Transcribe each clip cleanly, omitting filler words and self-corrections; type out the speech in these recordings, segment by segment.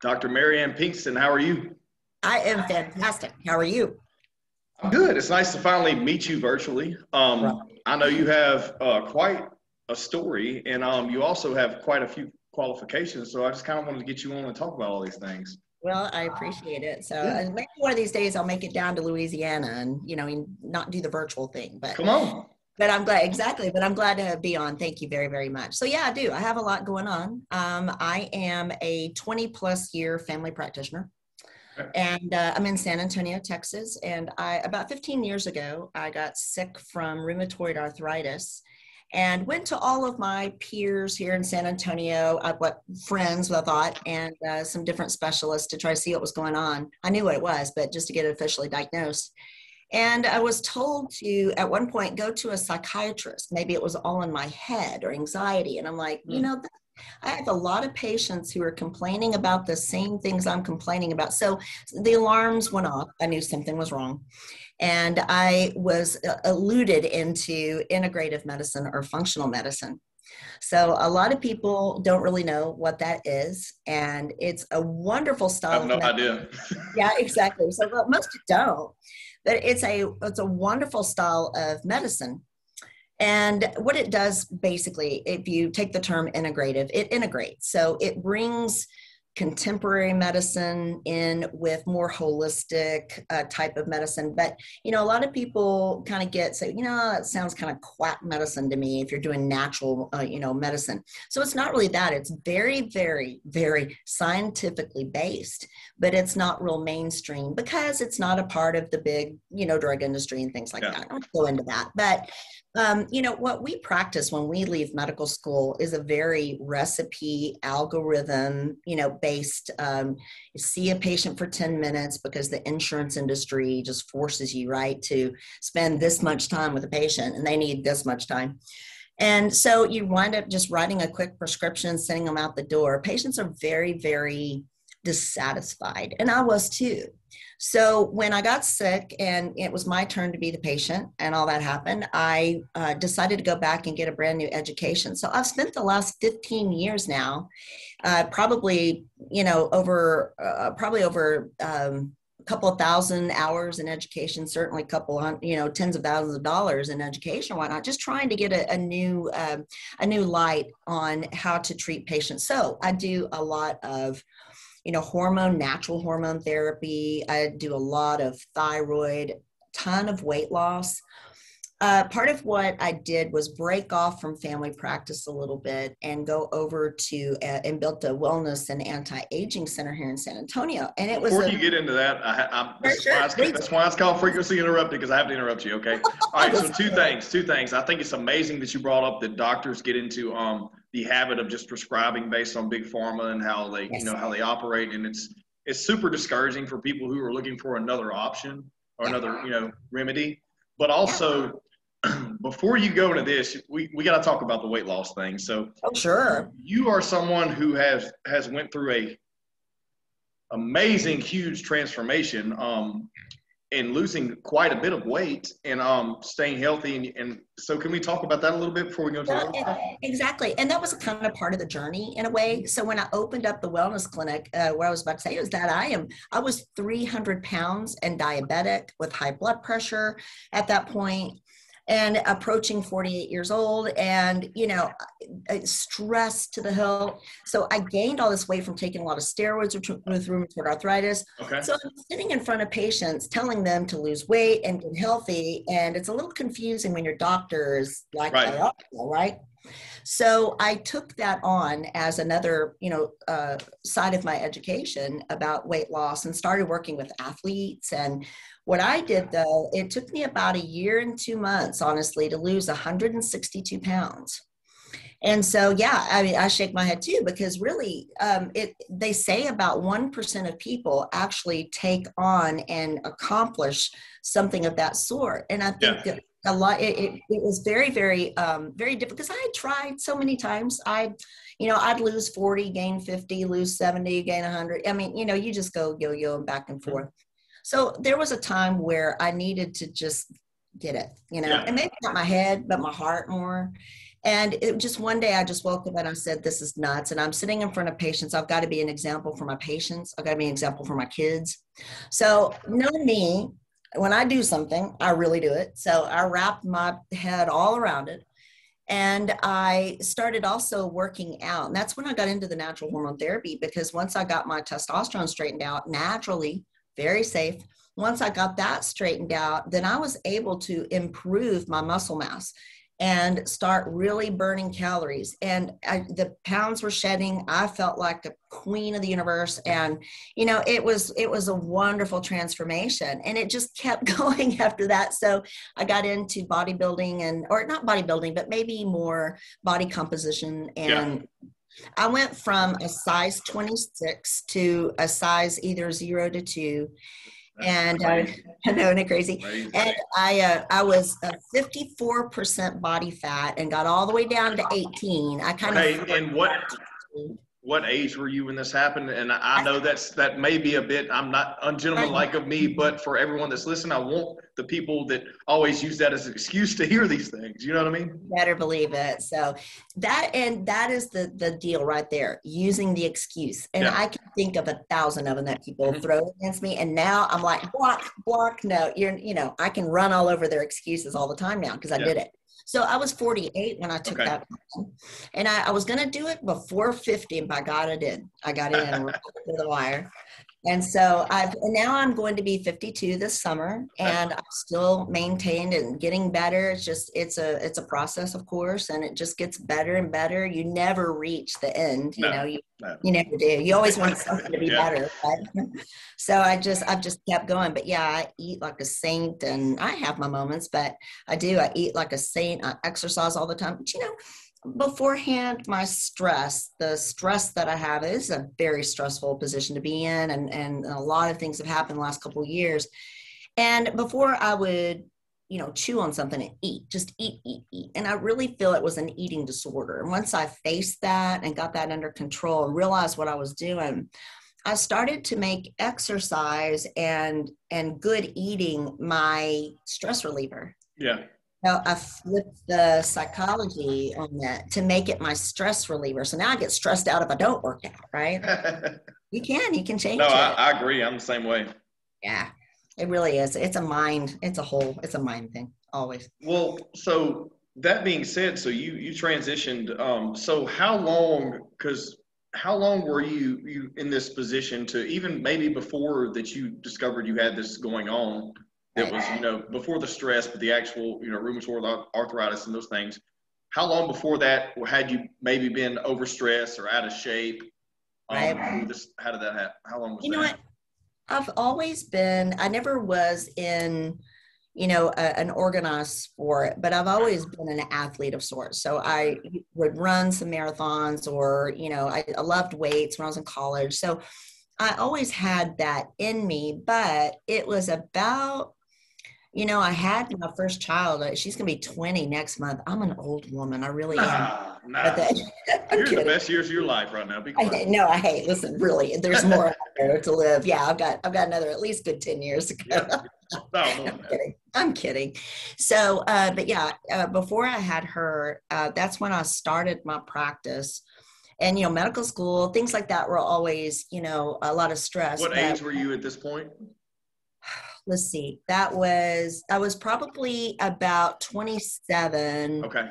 Dr. Marianne Pinkston, how are you? I am fantastic. How are you? I'm good. It's nice to finally meet you virtually. Right. I know you have quite a story, and you also have quite a few qualifications. So I just kind of wanted to get you on and talk about all these things. Well, I appreciate it. So Yeah, maybe one of these days I'll make it down to Louisiana and not do the virtual thing. But come on. but I'm glad exactly. But I'm glad to be on. Thank you very very much. So yeah, I do. I have a lot going on. I am a 20 plus year family practitioner. And I'm in San Antonio, Texas. And about 15 years ago, I got sick from rheumatoid arthritis and went to all of my peers here in San Antonio. I've got friends, I thought, and some different specialists to try to see what was going on. I knew what it was, but just to get it officially diagnosed. And I was told to, at one point, go to a psychiatrist. Maybe it was all in my head or anxiety. And I'm like, I have a lot of patients who are complaining about the same things I'm complaining about. So the alarms went off. I knew something was wrong. And I was alluded into integrative medicine or functional medicine. So a lot of people don't really know what that is. And it's a wonderful I style have of no medicine. idea. Yeah, exactly. So well, most don't. But it's a wonderful style of medicine. And what it does basically, if you take the term integrative, it integrates. So it brings contemporary medicine in with more holistic type of medicine. But, a lot of people kind of say, it sounds kind of quack medicine to me if you're doing natural, medicine. So it's not really that. It's very, very, very scientifically based, but it's not real mainstream because it's not a part of the big, drug industry and things like that. I don't go into that. But what we practice when we leave medical school is a very recipe algorithm, based, see a patient for 10 minutes because the insurance industry just forces you, right, to spend this much time with a patient and they need this much time. And so you wind up just writing a quick prescription, sending them out the door. Patients are very, very dissatisfied. And I was too. So when I got sick and it was my turn to be the patient and all that happened, I decided to go back and get a brand new education. So I've spent the last 15 years now, probably, over a couple of thousand hours in education, certainly a couple on, tens of thousands of dollars in education, why not? Just trying to get a new light on how to treat patients. So I do a lot of natural hormone therapy. I do a lot of thyroid, ton of weight loss. Part of what I did was break off from family practice a little bit and go over to and built a wellness and anti-aging center here in San Antonio. And it was Before you get into that, sure. That's why it's called frequency interrupted, because I have to interrupt you. Okay. All right. So two things. I think it's amazing that you brought up that doctors get into the habit of just prescribing based on big pharma and how they, Yes. how they operate, and it's super discouraging for people who are looking for another option or another, remedy. But also, before you go into this, we got to talk about the weight loss thing. So, Oh, sure. you are someone who has went through a amazing, huge transformation, and losing quite a bit of weight and staying healthy. And so can we talk about that a little bit before we go into the other stuff? Exactly. And that was kind of part of the journey in a way. So when I opened up the wellness clinic, what I was about to say is that I was 300 pounds and diabetic with high blood pressure at that point, and approaching 48 years old, and stress to the hilt. So I gained all this weight from taking a lot of steroids with rheumatoid arthritis. Okay. So I'm sitting in front of patients telling them to lose weight and get healthy, and it's a little confusing when your doctor is like, Right. Right? So I took that on as another, side of my education about weight loss and started working with athletes. And what I did, though, it took me about a year and 2 months, honestly, to lose 162 pounds. And so, yeah, I mean, I shake my head too, because really, they say about 1% of people actually take on and accomplish something of that sort. And I think that a lot, it was very, very, very difficult because I had tried so many times. I'd lose 40, gain 50, lose 70, gain 100. I mean, you just go yo-yo and back and forth. So there was a time where I needed to just get it, and maybe not my head, but my heart more. And it just one day I just woke up and I said, this is nuts. And I'm sitting in front of patients. I've got to be an example for my patients. I've got to be an example for my kids. So knowing me, when I do something, I really do it. So I wrapped my head all around it. And I started also working out. And that's when I got into the natural hormone therapy, because once I got my testosterone straightened out naturally, very safe, once I got that straightened out, then I was able to improve my muscle mass and start really burning calories. And the pounds were shedding. I felt like the queen of the universe. And, you know, it was a wonderful transformation, and it just kept going after that. So I got into bodybuilding or not bodybuilding, but maybe more body composition. And I went from a size 26 to a size either 0 to 2. And I know, isn't it crazy? And I was 54% body fat and got all the way down to 18. I kind of. And what age were you when this happened? And I know that may be a bit, I'm not ungentlemanlike of me, but for everyone that's listening, I want the people that always use that as an excuse to hear these things. You know what I mean? Better believe it. So that is the deal right there, using the excuse. And I can think of 1,000 of them that people throw against me. And now I'm like, block, no, I can run all over their excuses all the time now because I did it. So I was 48 when I took that one. And I was going to do it before 50, and by God, I did. I got in right to the wire. And so now I'm going to be 52 this summer, and I'm still maintained and getting better. It's just, it's a process, of course, and it just gets better and better. You never reach the end, you never do. You always want something to be better. Right? So I've just kept going. But yeah, I eat like a saint, and I have my moments, but I eat like a saint. I exercise all the time. But beforehand, the stress that I have is a very stressful position to be in. And a lot of things have happened the last couple of years. And before I would, chew on something and just eat. And I really feel it was an eating disorder. And once I faced that and got that under control and realized what I was doing, I started to make exercise and good eating my stress reliever. Yeah. Now, I flipped the psychology on that to make it my stress reliever. So now I get stressed out if I don't work out, right? You can change it. No, I agree. I'm the same way. Yeah, it really is. It's a mind thing, always. Well, so that being said, so you transitioned. So how long were you in this position to, even maybe before that you discovered you had this going on? It was, before the stress, but the actual, rheumatoid arthritis and those things. How long before that had you maybe been overstressed or out of shape? How did that happen? How long was that? You know what? I've always been, I never was in, an organized sport, but I've always been an athlete of sorts. So I would run some marathons, or, I loved weights when I was in college. So I always had that in me, but it was about, I had my first child. She's going to be 20 next month. I'm an old woman. I really am. You're in the best years of your life right now. Be quiet. Hey, listen, really, there's more out there to live. Yeah, I've got another at least good 10 years to go. I'm kidding. So, but yeah, before I had her, that's when I started my practice. And, medical school, things like that were always, a lot of stress. What age were you at this point? Let's see, I was probably about 27. Okay.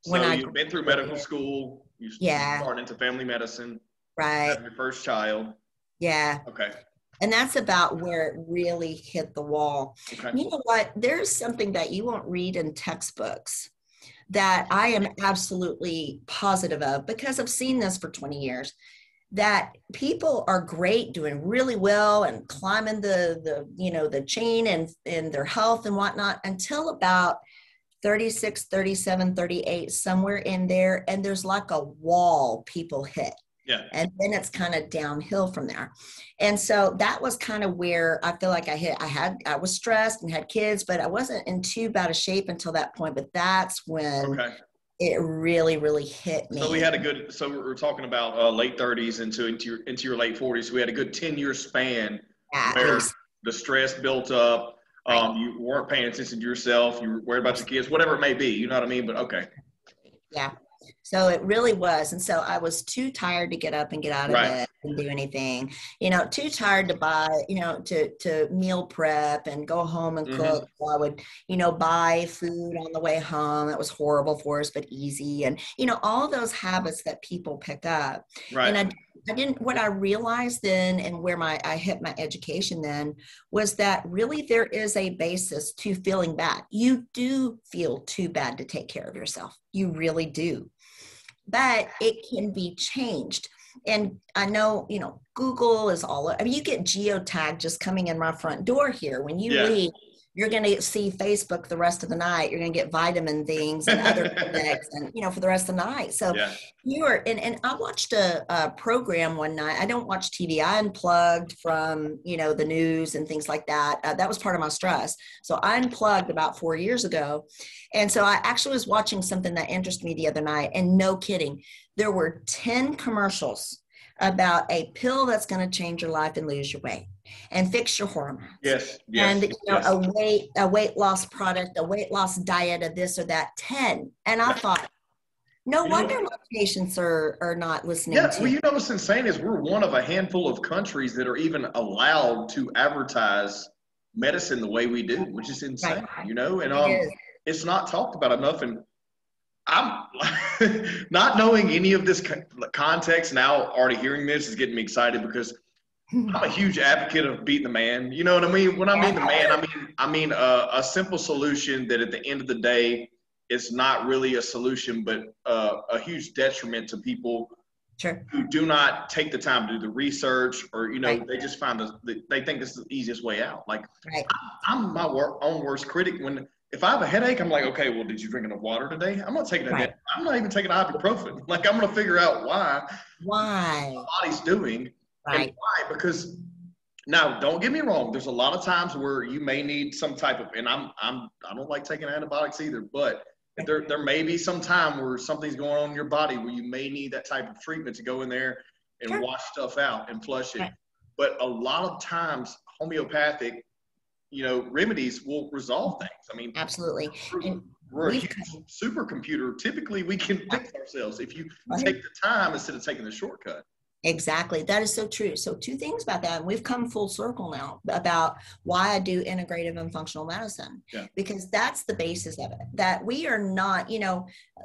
So you've been through medical school. You started into family medicine. Right. Had your first child. Yeah. Okay. And that's about where it really hit the wall. Okay. You know what? There's something that you won't read in textbooks that I am absolutely positive of, because I've seen this for 20 years. That people are great, doing really well and climbing the chain and their health and whatnot until about 36, 37, 38, somewhere in there. And there's like a wall people hit. Yeah. And then it's kind of downhill from there. And so that was kind of where I feel like I was stressed and had kids, but I wasn't in too bad a shape until that point. But that's when it really, really hit me. So we had we're talking about late 30s into your late 40s. So we had a good 10-year span where the stress built up. You weren't paying attention to yourself. You were worried about your kids, whatever it may be. You know what I mean? But okay. Yeah. So it really was. And so I was too tired to get up and get out of Right. bed and do anything, too tired to buy, to meal prep and go home and Hmm. cook. So I would, buy food on the way home. It was horrible for us, but easy. And, all those habits that people pick up. And Right. I didn't, what I realized then and where I hit my education then was that really there is a basis to feeling bad. You do feel too bad to take care of yourself. You really do, but it can be changed. And I know, Google is all, I mean, you get geotagged just coming in my front door here. When you Yeah. leave, you're going to see Facebook the rest of the night. You're going to get vitamin things and other things and, for the rest of the night. So Yeah. and I watched a program one night. I don't watch TV. I unplugged from, the news and things like that. That was part of my stress. So I unplugged about 4 years ago. And so I actually was watching something that interested me the other night. And no kidding, there were 10 commercials about a pill that's going to change your life and lose your weight and fix your hormones. Yes. Yes. And Yes. a weight loss product, a weight loss diet of this or that, 10. And I thought, no wonder my patients are not listening Yeah, to. well, what's insane is we're one of a handful of countries that are even allowed to advertise medicine the way we do, which is insane, Right. and It is. it's not talked about enough. And I'm not knowing any of this context now. Already hearing this is getting me excited because I'm a huge advocate of beating the man. You know what I mean? When I mean the man, I mean a simple solution that at the end of the day, it's not really a solution, but a huge detriment to people Sure. who do not take the time to do the research, or Right. they just find they think this is the easiest way out. Like Right. I'm my own worst critic. When if I have a headache, I'm like, okay, well, did you drink enough water today? I'm not taking Right. I'm not even taking ibuprofen. Like I'm gonna figure out why Why? my body's doing and Right. why, because now, don't get me wrong. There's a lot of times where you may need some type of, and I don't like taking antibiotics either, but there may be some time where something's going on in your body where you may need that type of treatment to go in there and Sure. wash stuff out and flush it. Right. But a lot of times, homeopathic, remedies will resolve things. I mean, Absolutely. And we're a we've huge come, supercomputer. Typically, we can fix ourselves if you right. take the time instead of taking the shortcut. Exactly. That is so true. So two things about that. And we've come full circle now about why I do integrative and functional medicine, because that's the basis of it, that we are not,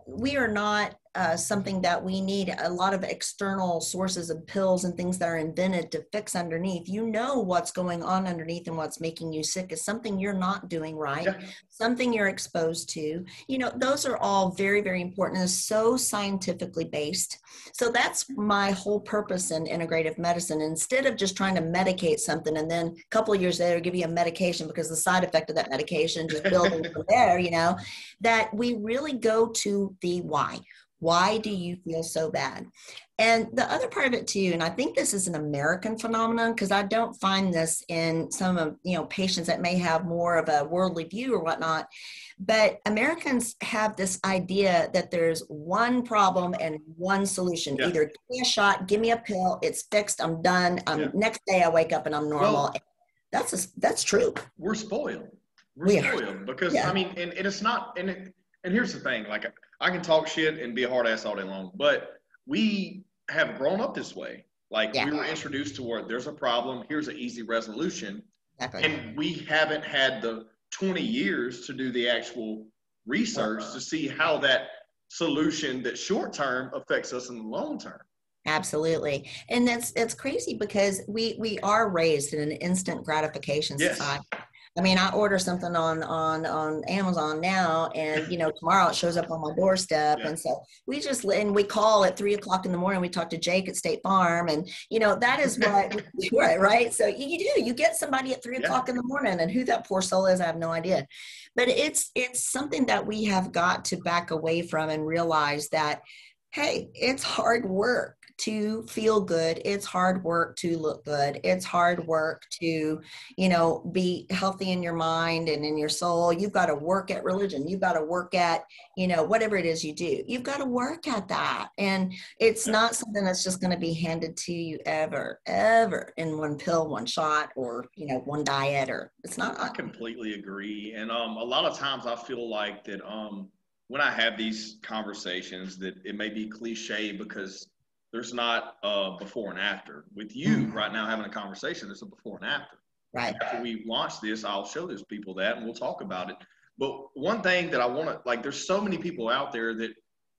we are not something that we need a lot of external sources of pills and things that are invented to fix underneath. What's going on underneath and what's making you sick is something you're not doing right, something you're exposed to. Those are all very, very important and so scientifically based. So that's my whole purpose in integrative medicine. Instead of just trying to medicate something and then a couple of years later give you a medication because the side effect of that medication just building from there, that we really go to the why. Why do you feel so bad? And the other part of it too, and I think this is an American phenomenon because I don't find this in some of, patients that may have more of a worldly view or whatnot, but Americans have this idea that there's one problem and one solution. Either give me a shot, give me a pill, it's fixed, I'm done. Next day I wake up and I'm normal. Well, that's true. We're spoiled. We're spoiled because I mean, and it's not, and here's the thing, like I can talk shit and be a hard ass all day long, but we have grown up this way. Like we were introduced to where there's a problem, here's an easy resolution. Exactly. And we haven't had the 20 years to do the actual research to see how that solution that short term affects us in the long term. Absolutely. And it's crazy because we are raised in an instant gratification society. I mean, I order something on Amazon now, and tomorrow it shows up on my doorstep. And so we call at 3:00 in the morning. We talk to Jake at State Farm, and that is what we do, right? So you get somebody at 3:00 in the morning, and who that poor soul is, I have no idea. But it's something that we have got to back away from and realize that, hey, it's hard work to feel good. It's hard work to look good. It's hard work to, be healthy in your mind and in your soul. You've got to work at religion. You've got to work at, whatever it is you do. You've got to work at that. And it's not something that's just going to be handed to you ever in one pill, one shot, or, one diet, or it's not. I completely agree. And a lot of times I feel like that when I have these conversations that it may be cliche because there's not a before and after. With you right now having a conversation, there's a before and after. Right. After we launch this, I'll show those people that and we'll talk about it. But one thing that I want to, like, there's so many people out there that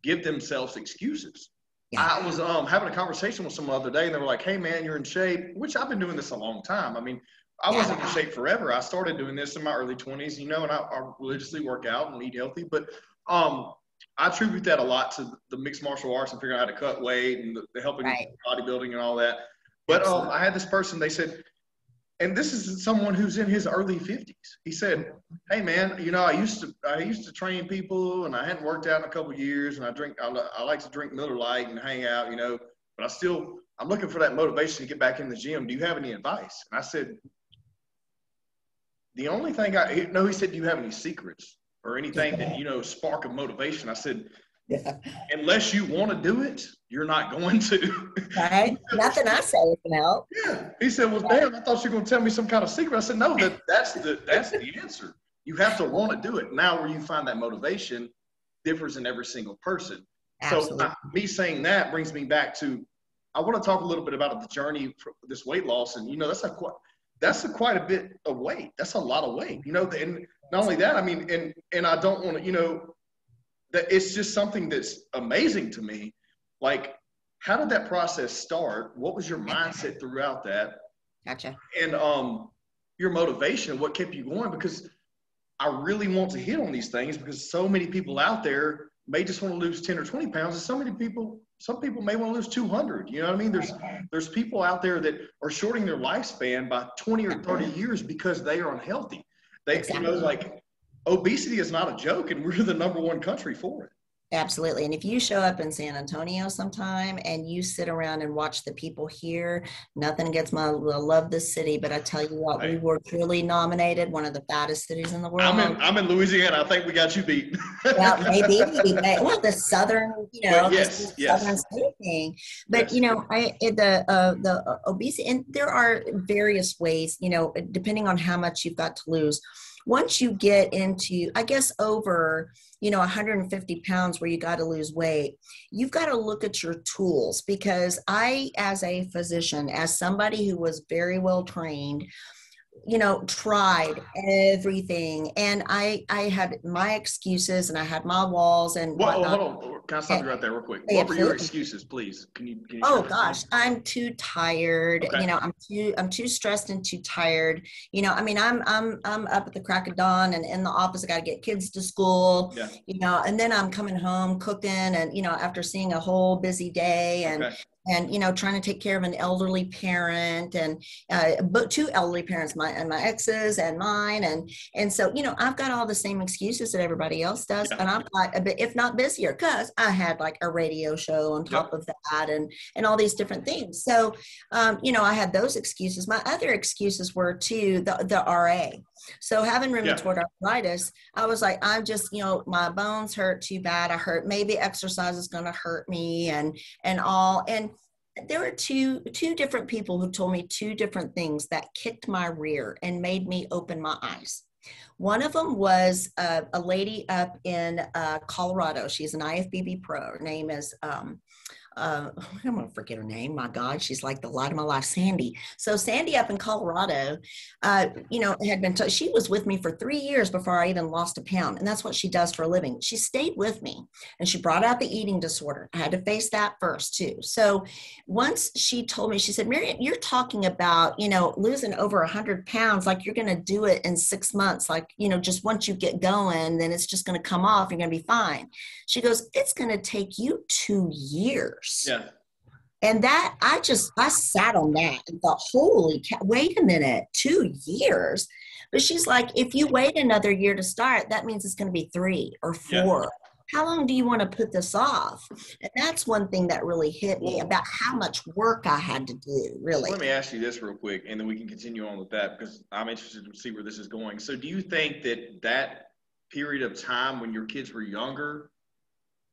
give themselves excuses. Yeah. I was having a conversation with someone the other day and they were like, hey man, you're in shape, which I've been doing this a long time. I mean, I wasn't in shape forever. I started doing this in my early 20s, you know, and I religiously work out and eat healthy. But I attribute that a lot to the mixed martial arts and figuring out how to cut weight and the helping bodybuilding and all that. But I had this person, they said, and this is someone who's in his early 50s. He said, hey man, you know, I used to train people and I hadn't worked out in a couple of years and I like to drink Miller Lite and hang out, you know, but I'm looking for that motivation to get back in the gym. Do you have any advice? And I said, the only thing he said, do you have any secrets or anything that, you know, spark of motivation? I said, unless you want to do it, you're not going to. Right. Nothing I say can help. Yeah. He said, well, damn, I thought you were going to tell me some kind of secret. I said, no, that's the answer. You have to want to do it. Now where you find that motivation differs in every single person. Absolutely. So me saying that brings me back to, I want to talk a little bit about the journey for this weight loss. And, you know, that's quite a bit of weight. That's a lot of weight, you know, and not only that, I mean, and I don't want to, you know, that it's just something that's amazing to me. Like, how did that process start? What was your mindset throughout that? Gotcha. And your motivation, what kept you going? Because I really want to hit on these things because so many people out there may just want to lose 10 or 20 pounds. And some people may want to lose 200. You know what I mean? There's people out there that are shorting their lifespan by 20 or 30 years because they are unhealthy. You know, like, obesity is not a joke, and we're the #1 country for it. Absolutely. And if you show up in San Antonio sometime and you sit around and watch the people here, nothing against I love this city, but I tell you what, we were truly nominated one of the fattest cities in the world. I'm in Louisiana. I think we got you beat. Well, maybe. Well, the southern, you know, southern state thing. But you know, the obesity, and there are various ways, you know, depending on how much you've got to lose. Once you get into, I guess, over, you know, 150 pounds where you got to lose weight, you've got to look at your tools, because I, as a physician, as somebody who was very well trained, you know, tried everything. And I had my excuses and I had my walls and hold on. Can I stop you right there real quick? What were your excuses, please? Can you oh gosh, I'm too tired. Okay. You know, I'm too stressed and too tired. You know, I mean, I'm up at the crack of dawn and in the office, I got to get kids to school, you know, and then I'm coming home cooking and, you know, after seeing a whole busy day and, you know, trying to take care of an elderly parent and but 2 elderly parents, my ex's and mine. And so, you know, I've got all the same excuses that everybody else does. And I've got a bit, if not busier, because I had like a radio show on top of that and all these different things. So, you know, I had those excuses. My other excuses were too, the RA. So having rheumatoid arthritis, I was like, I'm just, you know, my bones hurt too bad. Maybe exercise is going to hurt me and all. And there were two different people who told me 2 different things that kicked my rear and made me open my eyes. One of them was a lady up in Colorado. She's an IFBB pro. Her name is, I'm going to forget her name. My God, she's like the light of my life, Sandy. So Sandy up in Colorado, you know, had been, she was with me for 3 years before I even lost a pound. And that's what she does for a living. She stayed with me and she brought out the eating disorder. I had to face that first too. So once she told me, she said, Marian, you're talking about, you know, losing over 100 pounds, like you're going to do it in 6 months. Like, you know, just once you get going, then it's just going to come off. You're going to be fine. She goes, it's going to take you 2 years. Yeah. And that, I sat on that and thought, holy cow, wait a minute, 2 years. But she's like, if you wait another year to start, that means it's going to be 3 or 4. Yeah. How long do you want to put this off? And that's one thing that really hit me about how much work I had to do, really. Let me ask you this real quick, and then we can continue on with that because I'm interested to see where this is going. So do you think that period of time when your kids were younger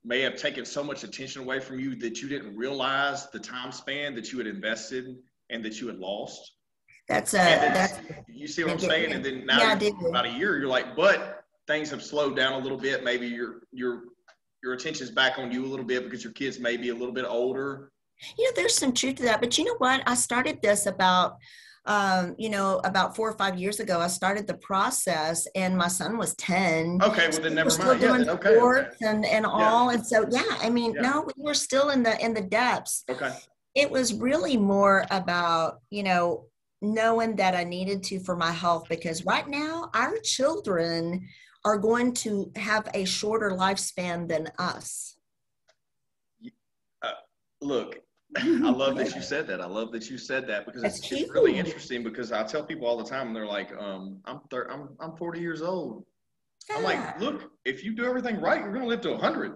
may have taken so much attention away from you that you didn't realize the time span that you had invested and that you had lost? That's you see what I'm saying? And then now about a year, you're like, but things have slowed down a little bit. Maybe your attention's back on you a little bit because your kids may be a little bit older. There's some truth to that. But you know what? I started this about, about 4 or 5 years ago. I started the process, and my son was 10. Okay, well then never Still mind. doing Yeah, okay. sports and all. And so, Yeah. no, we were still in the depths. Okay. It was really more about, knowing that I needed to for my health, because right now our children are going to have a shorter lifespan than us. Look, I love that you said that. I love that you said that because it's really interesting, because I tell people all the time, and they're like, I'm 40 years old. I'm like, look, if you do everything right, you're going to live to 100.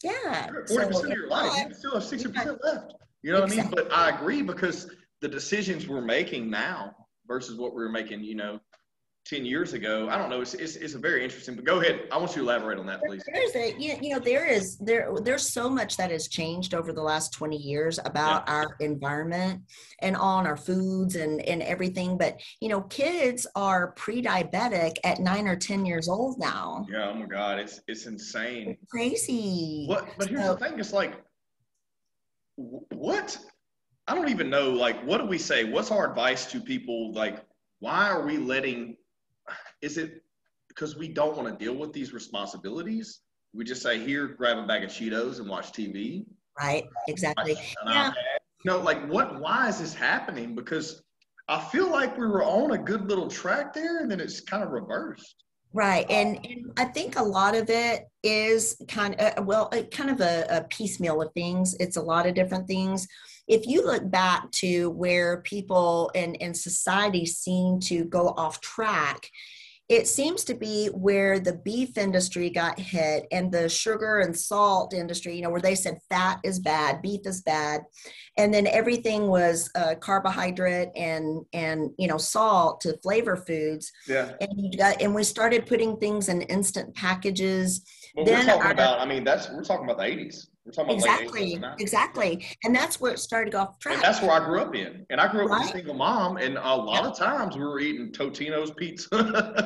Yeah. 40% of your life, you still have 60% left. You know what I mean? But I agree, because the decisions we're making now versus what we were making, 10 years ago, I don't know. It's a very interesting, but go ahead. I want you to elaborate on that, please. There's so much that has changed over the last 20 years about our environment and on our foods and everything. But, kids are pre-diabetic at 9 or 10 years old now. Yeah. Oh my God. It's insane. It's crazy. But here's the thing. It's like, what? I don't even know. Like, what do we say? What's our advice to people? Like, why are we is it because we don't want to deal with these responsibilities? We just say, here, grab a bag of Cheetos and watch TV. Right. Exactly. Why is this happening? Because I feel like we were on a good little track there, and then it's kind of reversed. Right. And I think a lot of it is kind of a piecemeal of things. It's a lot of different things. If you look back to where people in society seem to go off track, it seems to be where the beef industry got hit and the sugar and salt industry, where they said fat is bad, beef is bad. And then everything was carbohydrate and salt to flavor foods. Yeah. And we started putting things in instant packages. Well, we're talking about the 80s. We're talking about exactly. And that's where it started to go off track. And that's where I grew up in. And I grew up with a single mom, and a lot of times we were eating Totino's pizza,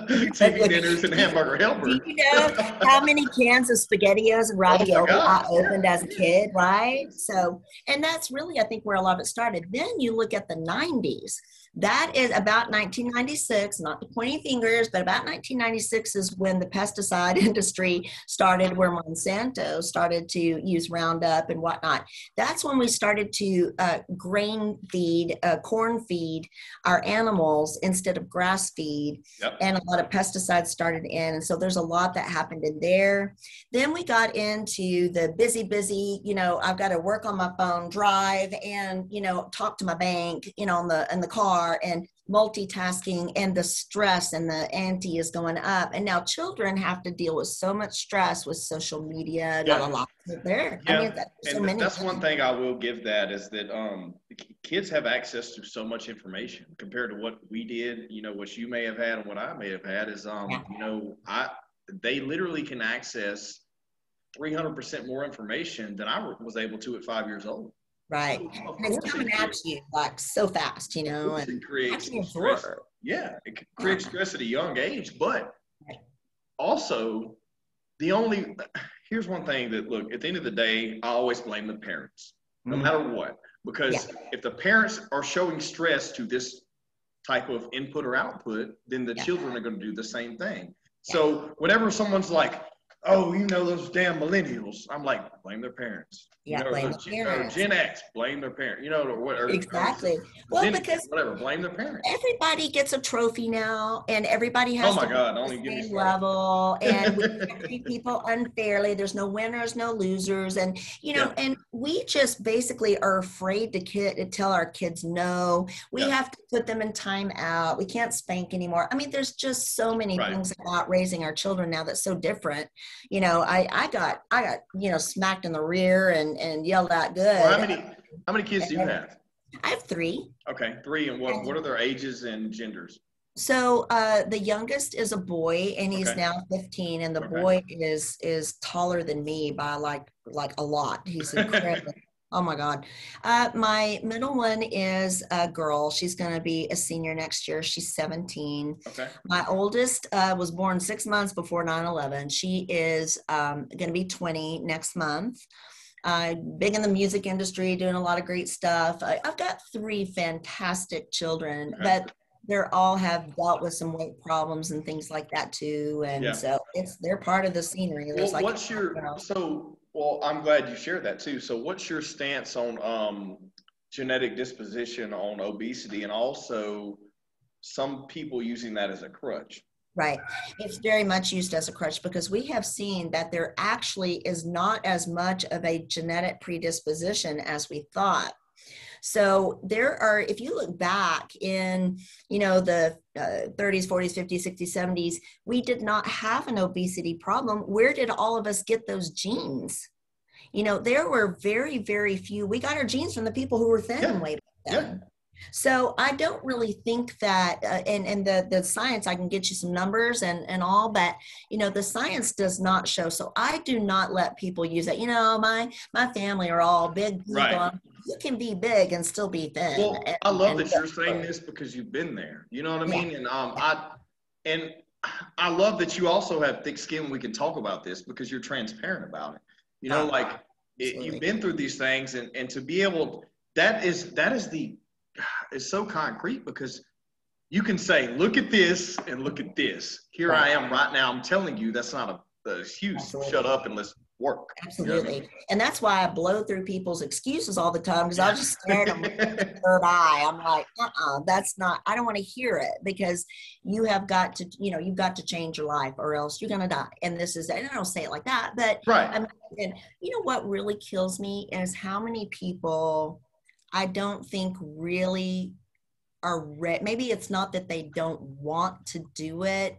TV dinners, and hamburger helper. Do you know how many cans of SpaghettiOs and ravioli I opened as a kid, right? So, and that's really, I think, where a lot of it started. Then you look at the 90s. That is about 1996, not to pointing fingers, but about 1996 is when the pesticide industry started, where Monsanto started to use Roundup and whatnot. That's when we started to grain feed, corn feed our animals instead of grass feed. Yep. And a lot of pesticides started in. And so there's a lot that happened in there. Then we got into the busy, I've got to work on my phone, drive, and, talk to my bank, in the car, and multitasking, and the stress and the ante is going up. And now children have to deal with so much stress with social media. There. Yeah. That's one thing I will give that is that kids have access to so much information compared to what we did. What you may have had and what I may have had is, they literally can access 300% more information than I was able to at 5 years old. Right. And it's coming at you like so fast, and it creates stress. Yeah, it creates stress at a young age. But also, here's one thing that, look, at the end of the day, I always blame the parents, no matter what. Because if the parents are showing stress to this type of input or output, then the children are going to do the same thing. So whenever someone's like, oh, those damn millennials, I'm like, blame their parents. Blame their parents. Gen X, blame their parents. Exactly. Well, because blame their parents. Everybody gets a trophy now, and everybody has the same level, and we treat people unfairly. There's no winners, no losers, and and we just basically are afraid to tell our kids no. We have to put them in time out. We can't spank anymore. I mean, there's just so many things about raising our children now that's so different. I got smacked in the rear and yelled at good. Well, how many kids do you have? I have 3. Okay, 3. And what are their ages and genders? So the youngest is a boy, and he's now 15, and the boy is taller than me by like a lot. He's incredible. Oh my God. My middle one is a girl. She's going to be a senior next year. She's 17. Okay. My oldest was born 6 months before 9/11. She is going to be 20 next month. Big in the music industry, doing a lot of great stuff. I've got three fantastic children, Okay. but they're all have dealt with some weight problems and things like that too. And Yeah. so they're part of the scenery. There's Well, like, well, I'm glad you shared that too. So what's your stance on genetic disposition on obesity, and also some people using that as a crutch? right. It's very much used as a crutch because we have seen that there actually is not as much of a genetic predisposition as we thought. So there are, if you look back in, the 30s, 40s, 50s, 60s, 70s, we did not have an obesity problem. Where did all of us get those genes? There were very, very few. We got our genes from the people who were thin Yeah. way back Yeah. then. So I don't really think that, and the science, I can get you some numbers and all, but the science does not show. So I do not let people use that. My family are all big people. Right. You can be big and still be thin. Well, I love and that you're saying this because you've been there. You know what I Yeah. mean? And I love that you also have thick skin. We can talk about this because you're transparent about it. Like you've been through these things, and to be able, that is it's so concrete because you can say, look at this and look at this. Here I am right now. I'm telling you, that's not a huge Absolutely. shut up and let's work. Absolutely. You know what I mean? And that's why I blow through people's excuses all the time because I'll just stare at them with the third eye. I'm like, that's not, I don't want to hear it because you have got to, you've got to change your life or else you're going to die. And this is, and I don't say it like that, but Right. I mean, and what really kills me is how many people I don't think really are maybe it's not that they don't want to do it,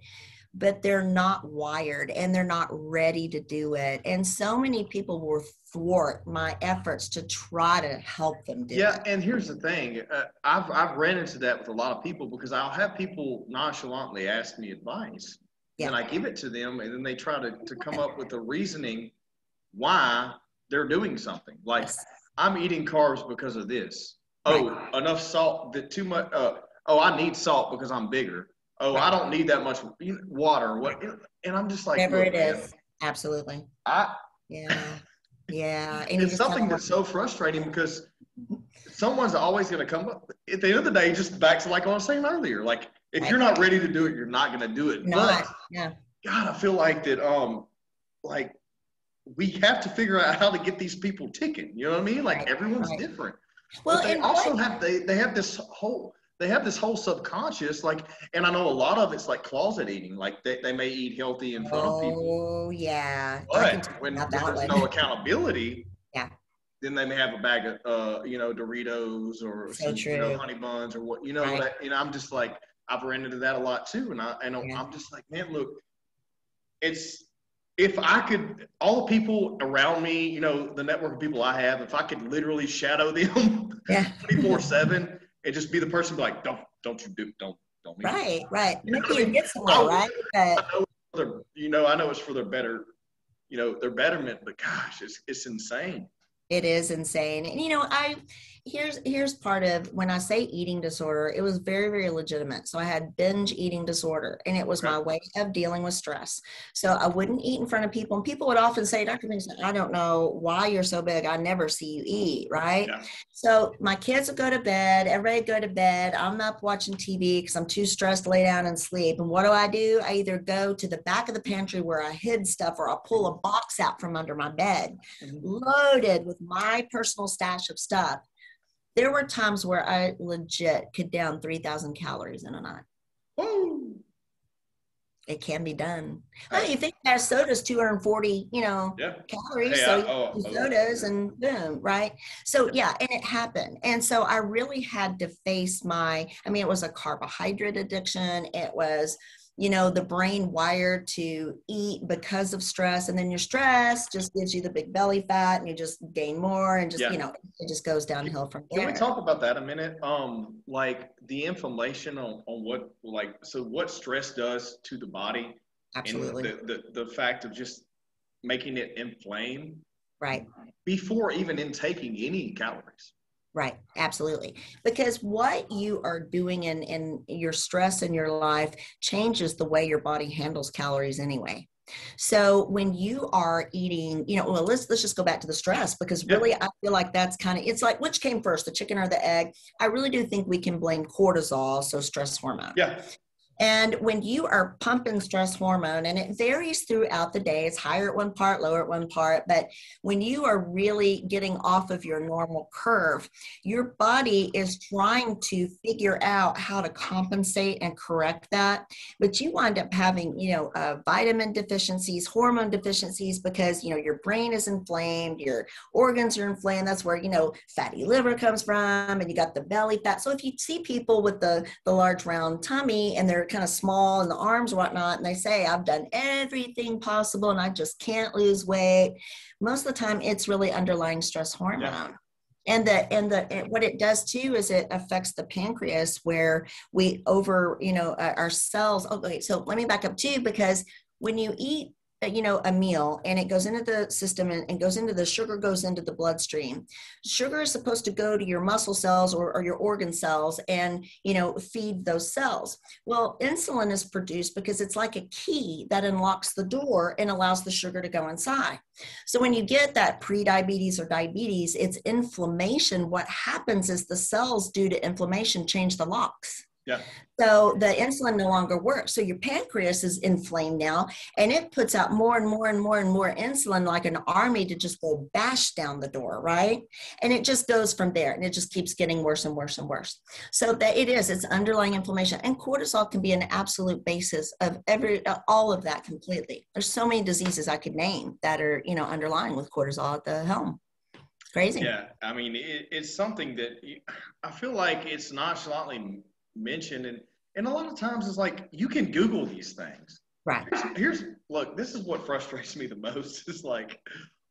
but they're not wired and they're not ready to do it. And so many people will thwart my efforts to try to help them do it. Yeah, and here's the thing. I've ran into that with a lot of people because I'll have people nonchalantly ask me advice. Yeah. And I give it to them, and then they try to come up with a reasoning why they're doing something. Like, yes. I'm eating carbs because of this. Oh, right. Enough salt, too much. I need salt because I'm bigger. Oh, right. I don't need that much water. What? And I'm just like, whatever it is. Absolutely. Yeah. And it's something that's so frustrating because someone's always going to come up. At the end of the day, just back to like I was saying earlier. Like, if you're not ready to do it, you're not going to do it. Not. But, yeah. God, I feel like that. Like, we have to figure out how to get these people ticking. You know what I mean? Like, everyone's different. Well, but they also have they have this whole subconscious, like, and I know a lot of it's like closet eating, like they may eat healthy in front of people. Oh yeah. But when there's no accountability, yeah, then they may have a bag of Doritos or some, honey buns or what, right. I'm just like, I've ran into that a lot too, and I'm just like, man, look, if I could, all the people around me, the network of people I have, if I could literally shadow them 24/7 and just be the person like, don't Right. Maybe you get somewhere, right? I know it's for their better, their betterment, but gosh, it's insane. It is insane. And here's part of when I say eating disorder, it was very, very legitimate. So I had binge eating disorder, and it was my way of dealing with stress. So I wouldn't eat in front of people, and people would often say, Dr. Mason, I don't know why you're so big. I never see you eat, right? Yeah. So my kids would go to bed, everybody would go to bed. I'm up watching TV because I'm too stressed to lay down and sleep. And what do? I either go to the back of the pantry where I hid stuff, or I'll pull a box out from under my bed, loaded with my personal stash of stuff. There were times where I legit could down 3,000 calories in a night. Woo. It can be done. Well, you think that soda's 240, calories. Hey, so sodas and boom, right? So yeah, and it happened. And so I really had to face it was a carbohydrate addiction. It was, the brain wired to eat because of stress. And then your stress just gives you the big belly fat and you just gain more and just, it just goes downhill from there. Can we talk about that a minute? Like the inflammation on what stress does to the body. Absolutely. And the fact of just making it inflame. Right. before even intaking any calories. Right. Absolutely. Because what you are doing in your stress in your life changes the way your body handles calories anyway. So when you are eating, well, let's just go back to the stress, because really I feel like that's kind of, it's like, which came first, the chicken or the egg? I really do think we can blame cortisol, so stress hormone. Yeah. And when you are pumping stress hormone, and it varies throughout the day, it's higher at one part, lower at one part. But when you are really getting off of your normal curve, your body is trying to figure out how to compensate and correct that. But you wind up having, vitamin deficiencies, hormone deficiencies, because, your brain is inflamed, your organs are inflamed. That's where, fatty liver comes from, and you got the belly fat. So if you see people with the large round tummy and they're kind of small in the arms, whatnot, and they say, I've done everything possible and I just can't lose weight, most of the time it's really underlying stress hormone. Yeah. And what it does too is it affects the pancreas, where we our cells. Okay, so let me back up too, because when you eat a meal and it goes into the system and goes into the sugar, goes into the bloodstream. Sugar is supposed to go to your muscle cells or your organ cells and, feed those cells. Well, insulin is produced because it's like a key that unlocks the door and allows the sugar to go inside. So when you get that pre-diabetes or diabetes, it's inflammation. What happens is the cells, due to inflammation, change the locks. Yeah. So the insulin no longer works. So your pancreas is inflamed now, and it puts out more and more and more and more insulin, like an army, to just go bash down the door, right? And it just goes from there, and it just keeps getting worse and worse and worse. So that it's underlying inflammation, and cortisol can be an absolute basis of all of that completely. There's so many diseases I could name that are, underlying with cortisol at the helm. Crazy. Yeah. I mean, it's something that I feel like it's nonchalantly mentioned, and a lot of times it's like, you can Google these things. Right. Look, this is what frustrates me the most, is like,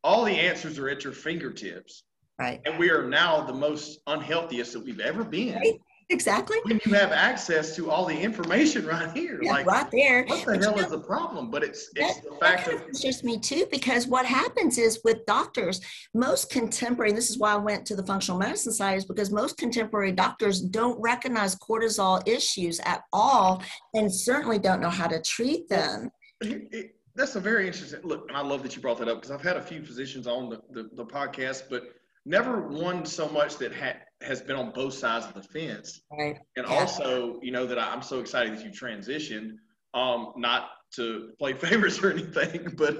all the answers are at your fingertips. Right. And we are now the most unhealthiest that we've ever been. Right. Exactly. When you have access to all the information right here. Yeah, right there. What the hell is the problem? But it's the fact of, it's just me too, because what happens is with doctors, most contemporary, and this is why I went to the functional medicine side, is because most contemporary doctors don't recognize cortisol issues at all, and certainly don't know how to treat them. That's a very interesting look, and I love that you brought that up, because I've had a few physicians on the podcast, but never one so much that has been on both sides of the fence. Right. And also, that I'm so excited that you transitioned, not to play favorites or anything, but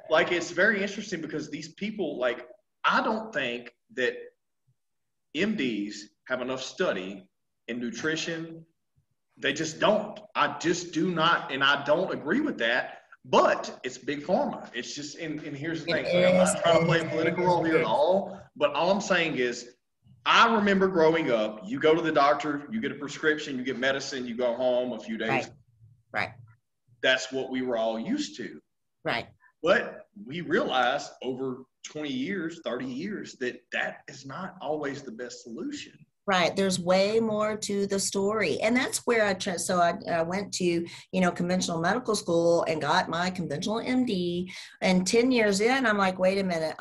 like, it's very interesting, because these people, like, I don't think that MDs have enough study in nutrition. They just don't. I just do not, and I don't agree with that. But it's big pharma. It's just, and here's the thing. I'm not trying to play a political role here at all, but all I'm saying is, I remember growing up, you go to the doctor, you get a prescription, you get medicine, you go home a few days. Right. That's what we were all used to. Right. But we realized over 20 years, 30 years, that is not always the best solution. Right. There's way more to the story. And that's where I went to, conventional medical school and got my conventional MD. And 10 years in, I'm like, wait a minute,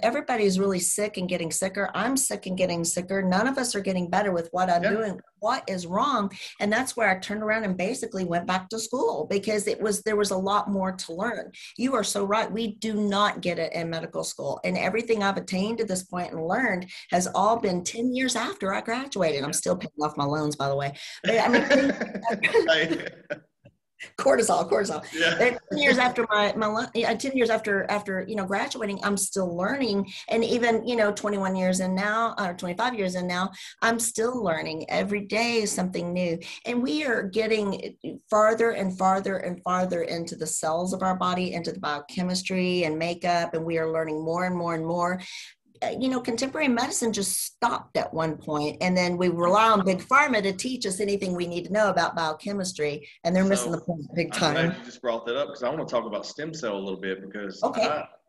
everybody's really sick and getting sicker. I'm sick and getting sicker. None of us are getting better with what I'm doing. What is wrong? And that's where I turned around and basically went back to school, because there was a lot more to learn. You are so right. We do not get it in medical school. And everything I've attained to this point and learned has all been 10 years after I graduated. I'm still paying off my loans, by the way. But, I mean, cortisol. Yeah. 10 years after 10 years after graduating, I'm still learning. And even 21 years in now, or 25 years in now, I'm still learning. Every day is something new. And we are getting farther and farther and farther into the cells of our body, into the biochemistry and makeup, and we are learning more and more and more. Contemporary medicine just stopped at one point, and then we rely on big pharma to teach us anything we need to know about biochemistry, and they're missing the point big time. I'm glad you just brought that up, because I want to talk about stem cell a little bit, because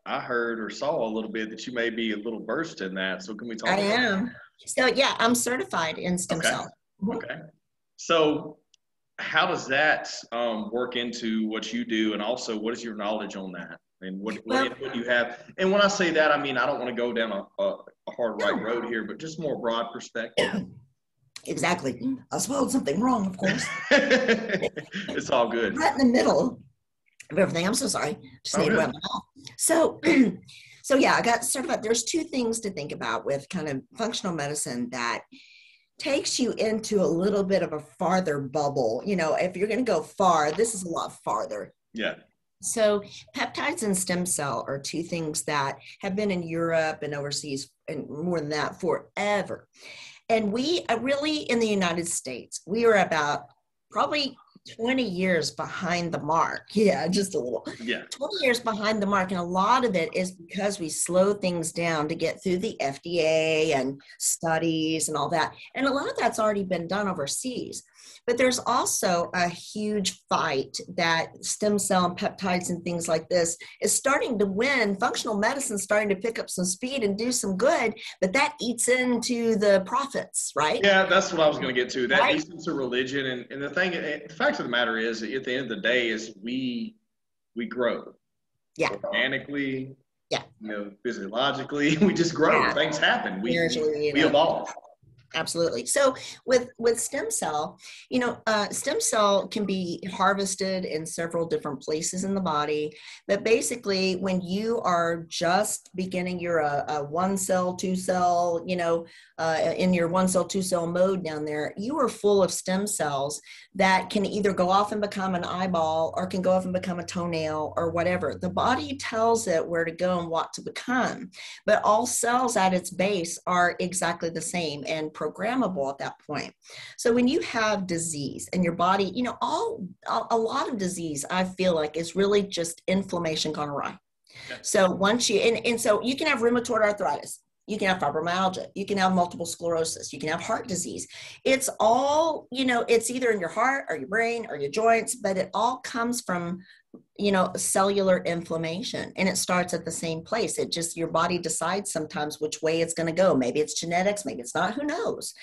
I heard or saw a little bit that you may be a little versed in that. So can we talk about that? I am. So yeah, I'm certified in stem cell. Okay. So how does that work into what you do, and also what is your knowledge on that? and what Well, input you have. And when I say that, I mean, I don't want to go down a hard right road here, but just more broad perspective. exactly. I spelled something wrong, of course. It's all good. Right in the middle of everything. I'm so sorry. Just need to run my mouth. So, so yeah, I got certified. There's two things to think about with kind of functional medicine that takes you into a little bit of a farther bubble. You know, if you're going to go far, this is a lot farther. Yeah. So peptides and stem cell are two things that have been in Europe and overseas and more than that forever. And we really, in the United States, we are about probably 20 years behind the mark. Yeah, just a little. Yeah. 20 years behind the mark. And a lot of it is because we slow things down to get through the FDA and studies and all that. And a lot of that's already been done overseas. But there's also a huge fight that stem cell and peptides and things like this is starting to win. Functional medicine starting to pick up some speed and do some good, but that eats into the profits, right? Yeah, that's what I was going to get to. That Right. eats into religion, and the fact of the matter is, at the end of the day, is we grow. Yeah. Organically. Yeah. You know, physiologically, we just grow. Yeah. Things happen. We Spiritually, evolve. Absolutely. So with stem cell, you know, stem cell can be harvested in several different places in the body. But basically, when you are just beginning, you're a 1 cell, 2 cell, you know, in your 1 cell, 2 cell mode down there, you are full of stem cells that can either go off and become an eyeball or can go off and become a toenail or whatever. The body tells it where to go and what to become. But all cells at its base are exactly the same and programmable at that point. So when you have disease in your body, you know, a lot of disease, I feel like, is really just inflammation gone awry. Yeah. So once you, and so you can have rheumatoid arthritis, you can have fibromyalgia, you can have multiple sclerosis, you can have heart disease. It's all, you know, it's either in your heart or your brain or your joints, but it all comes from, you know, cellular inflammation, and it starts at the same place. It just, your body decides sometimes which way it's going to go. Maybe it's genetics, maybe it's not, who knows?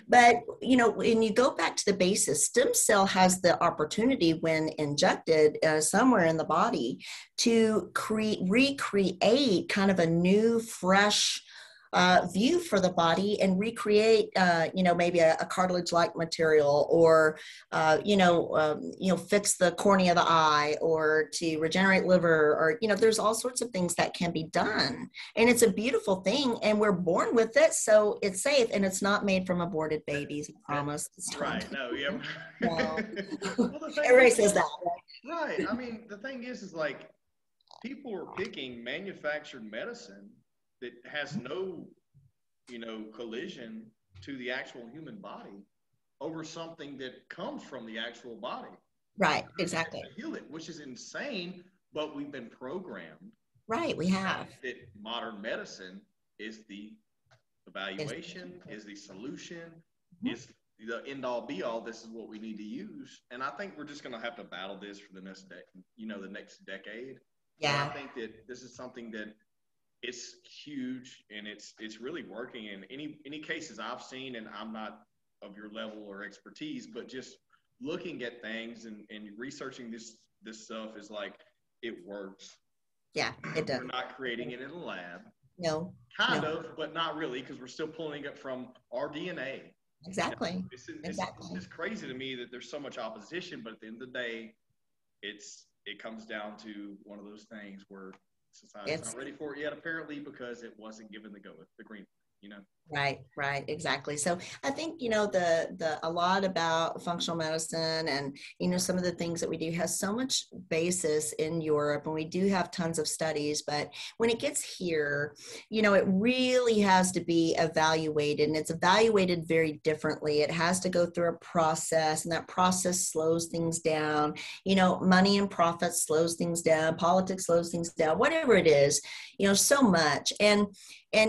But, you know, when you go back to the basis, stem cell has the opportunity when injected somewhere in the body to recreate kind of a new, fresh view for the body and recreate, you know, maybe a cartilage-like material, or, you know, fix the cornea of the eye, or to regenerate liver, or, you know, there's all sorts of things that can be done. And it's a beautiful thing, and we're born with it, so it's safe, and it's not made from aborted babies, I promise. Right, no, yeah. Well, Well, everybody says that, right? Right, I mean, the thing is like, people are picking manufactured medicine that has no, you know, collision to the actual human body over something that comes from the actual body. Right, exactly. To heal it, which is insane, but we've been programmed. Right, we have. That modern medicine is the evaluation, is the solution, is the end all be all. This is what we need to use. And I think we're just going to have to battle this for the next the next decade. Yeah. And I think that this is something that, it's huge, and it's really working in any cases I've seen, and I'm not of your level or expertise, but just looking at things and researching this stuff is like, it works. Yeah, it does. We're not creating it in a lab. No. Kind of, but not really, because we're still pulling it from our DNA. Exactly. Exactly. It's crazy to me that there's so much opposition, but at the end of the day, it comes down to one of those things where society's not ready for it yet, apparently, because it wasn't given the green, you know. Right, exactly. So I think, you know, a lot about functional medicine and, you know, some of the things that we do has so much basis in Europe, and we do have tons of studies, but when it gets here, you know, it really has to be evaluated, and it's evaluated very differently. It has to go through a process, and that process slows things down. You know, money and profit slows things down, politics slows things down, whatever it is, you know, so much. And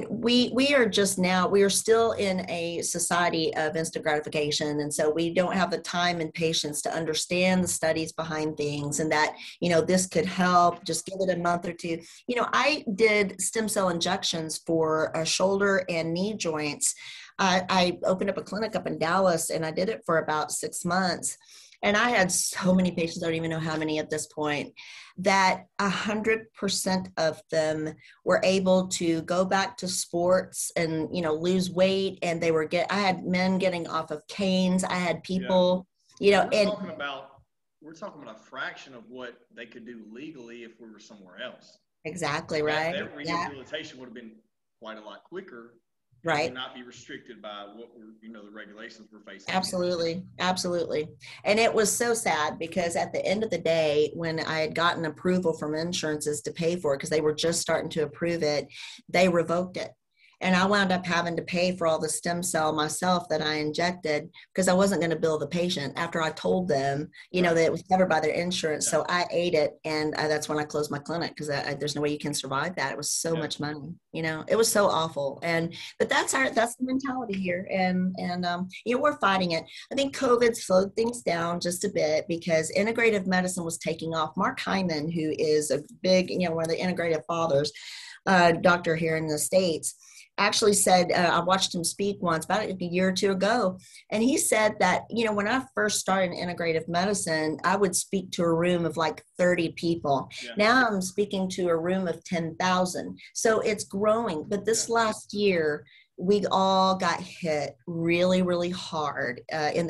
we are just now, we are still in a society of instant gratification. And so we don't have the time and patience to understand the studies behind things, and that, you know, this could help, just give it a month or two. You know, I did stem cell injections for shoulder and knee joints I opened up a clinic up in Dallas, and I did it for about 6 months. And I had so many patients, I don't even know how many at this point, that 100% of them were able to go back to sports and, lose weight. And I had men getting off of canes. I had people, we're talking about a fraction of what they could do legally if we were somewhere else. Exactly right. That rehabilitation would have been quite a lot quicker. Right. And not be restricted by what were, the regulations we're facing. Absolutely. Absolutely. And it was so sad because at the end of the day, when I had gotten approval from insurances to pay for it, because they were just starting to approve it, they revoked it. And I wound up having to pay for all the stem cell myself that I injected because I wasn't going to bill the patient after I told them, that it was covered by their insurance. Yeah. So I ate it. And that's when I closed my clinic because there's no way you can survive that. It was so much money, it was so awful. But that's the mentality here. And we're fighting it. I think COVID slowed things down just a bit because integrative medicine was taking off. Mark Hyman, who is a big, one of the integrative fathers, doctor here in the States, actually said, I watched him speak once about a year or two ago. And he said that, when I first started in integrative medicine, I would speak to a room of like 30 people. Yeah. Now I'm speaking to a room of 10,000. So it's growing. But this last year, we all got hit really, really hard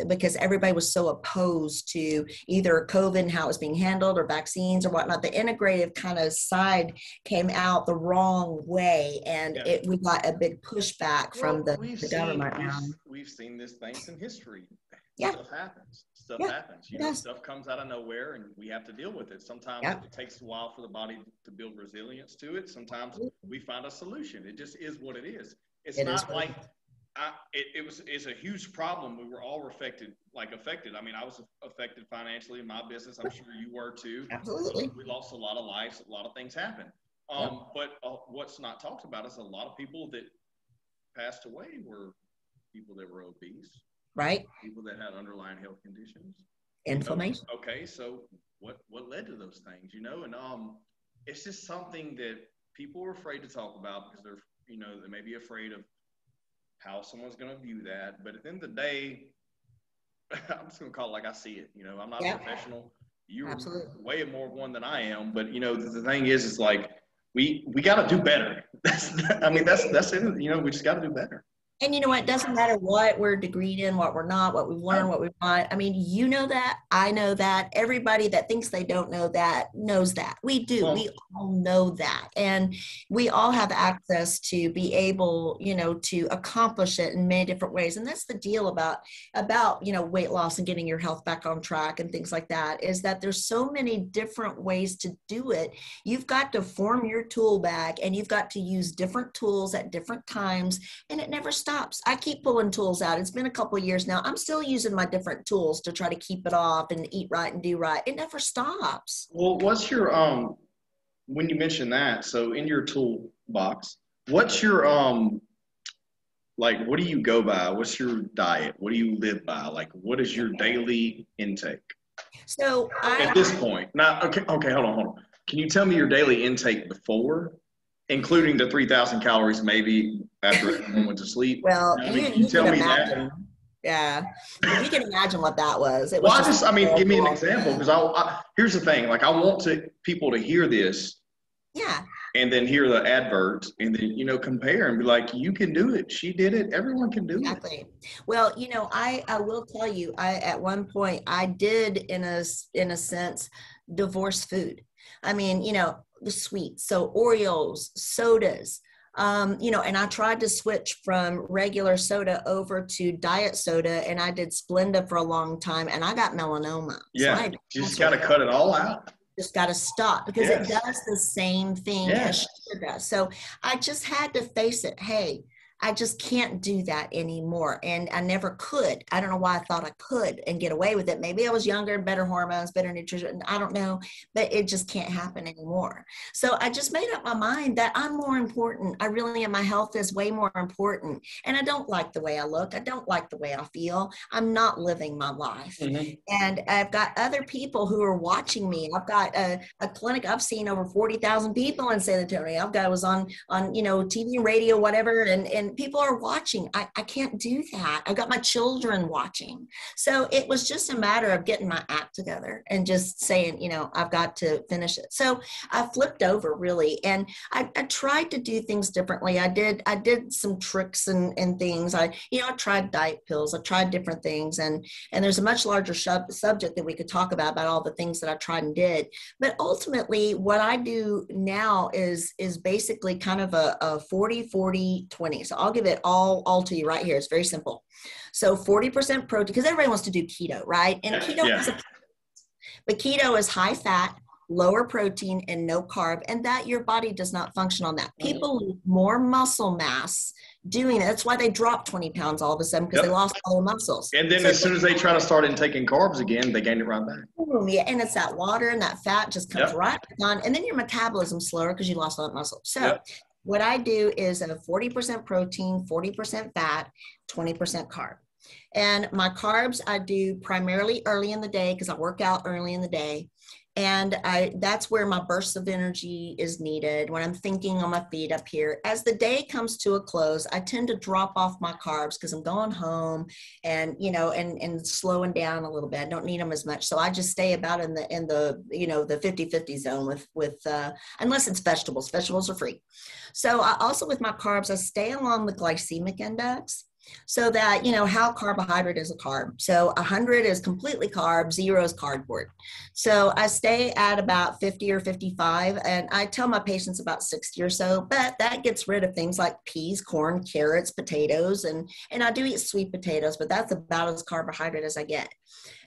because everybody was so opposed to either COVID and how it was being handled or vaccines or whatnot. The integrative kind of side came out the wrong way, and we got a big pushback from the government. We've seen this thanks in history. Yeah. Stuff happens. Stuff comes out of nowhere, and we have to deal with it. Sometimes it takes a while for the body to build resilience to it. Sometimes we find a solution. It just is what it is. It's not like it's a huge problem. We were all affected. I mean, I was affected financially in my business. I'm sure you were too. Absolutely. We lost a lot of lives. A lot of things happened. But what's not talked about is a lot of people that passed away were people that were obese. Right. People that had underlying health conditions. Inflammation. Okay, so what led to those things? And it's just something that people are afraid to talk about because they're they may be afraid of how someone's going to view that. But at the end of the day, I'm just going to call it like I see it. I'm not a professional. You're way more one than I am. But, the thing is like we got to do better. That's it. We just got to do better. And you know what? It doesn't matter what we're degreed in, what we're not, what we've learned, what we've not. I mean, you know that. I know that. Everybody that thinks they don't know that knows that. We do. Well, we all know that. And we all have access to be able, to accomplish it in many different ways. And that's the deal about weight loss and getting your health back on track and things like that, is that there's so many different ways to do it. You've got to form your tool bag, and you've got to use different tools at different times, and it never stops. I keep pulling tools out. It's been a couple of years now. I'm still using my different tools to try to keep it off and eat right and do right. It never stops. Well, what's your when you mention that, so in your toolbox, what's your what do you go by? What's your diet? What do you live by? What is your daily intake? So at this point, now, okay, hold on. Can you tell me your daily intake before, including the 3,000 calories maybe after everyone went to sleep? Well, you tell me imagine. That. Yeah, you can imagine what that was. It was give me an example, because here's the thing. I want people to hear this. Yeah. And then hear the advert, and then, compare and be like, you can do it. She did it. Everyone can do it. Well, I will tell you, at one point I did in a sense divorce food. I mean, the sweets, so Oreos, sodas, and I tried to switch from regular soda over to diet soda, and I did Splenda for a long time, and I got melanoma. Yeah, so you just got to cut it all out. Just got to stop, because it does the same thing as sugar does. So I just had to face it. Hey, I just can't do that anymore. And I never could. I don't know why I thought I could and get away with it. Maybe I was younger and better hormones, better nutrition. I don't know, but it just can't happen anymore. So I just made up my mind that I'm more important. I really am. My health is way more important. And I don't like the way I look. I don't like the way I feel. I'm not living my life. Mm-hmm. And I've got other people who are watching me. I've got a clinic. I've seen over 40,000 people in San Antonio. I was on TV and radio, whatever. And and people are watching. I can't do that. I've got my children watching. So it was just a matter of getting my act together and just saying, I've got to finish it. So I flipped over really, and I tried to do things differently. I did some tricks and things. I tried diet pills. I tried different things, and there's a much larger subject that we could talk about all the things that I tried and did. But ultimately, what I do now is basically kind of a 40-40-20. So I'll give it all to you right here. It's very simple. So 40% protein, because everybody wants to do keto, right? And keto but keto is high fat, lower protein, and no carb, and that your body does not function on that. People lose more muscle mass doing it. That's why they drop 20 pounds all of a sudden, because they lost all their muscles. And then as soon as they try to start taking carbs again, they gain it right back. Yeah, and it's that water and that fat just comes right on, and then your metabolism's slower because you lost all that muscle. So what I do is a 40% protein, 40% fat, 20% carb. And my carbs I do primarily early in the day because I work out early in the day. And that's where my bursts of energy is needed when I'm thinking on my feet up here. As the day comes to a close, I tend to drop off my carbs because I'm going home and, and slowing down a little bit. I don't need them as much. So I just stay about in the the 50-50 zone with unless it's vegetables. Vegetables are free. So I also, with my carbs, I stay along the glycemic index, so that, how carbohydrate is a carb. So 100 is completely carb, 0 is cardboard. So I stay at about 50 or 55, and I tell my patients about 60 or so, but that gets rid of things like peas, corn, carrots, potatoes, and I do eat sweet potatoes, but that's about as carbohydrate as I get.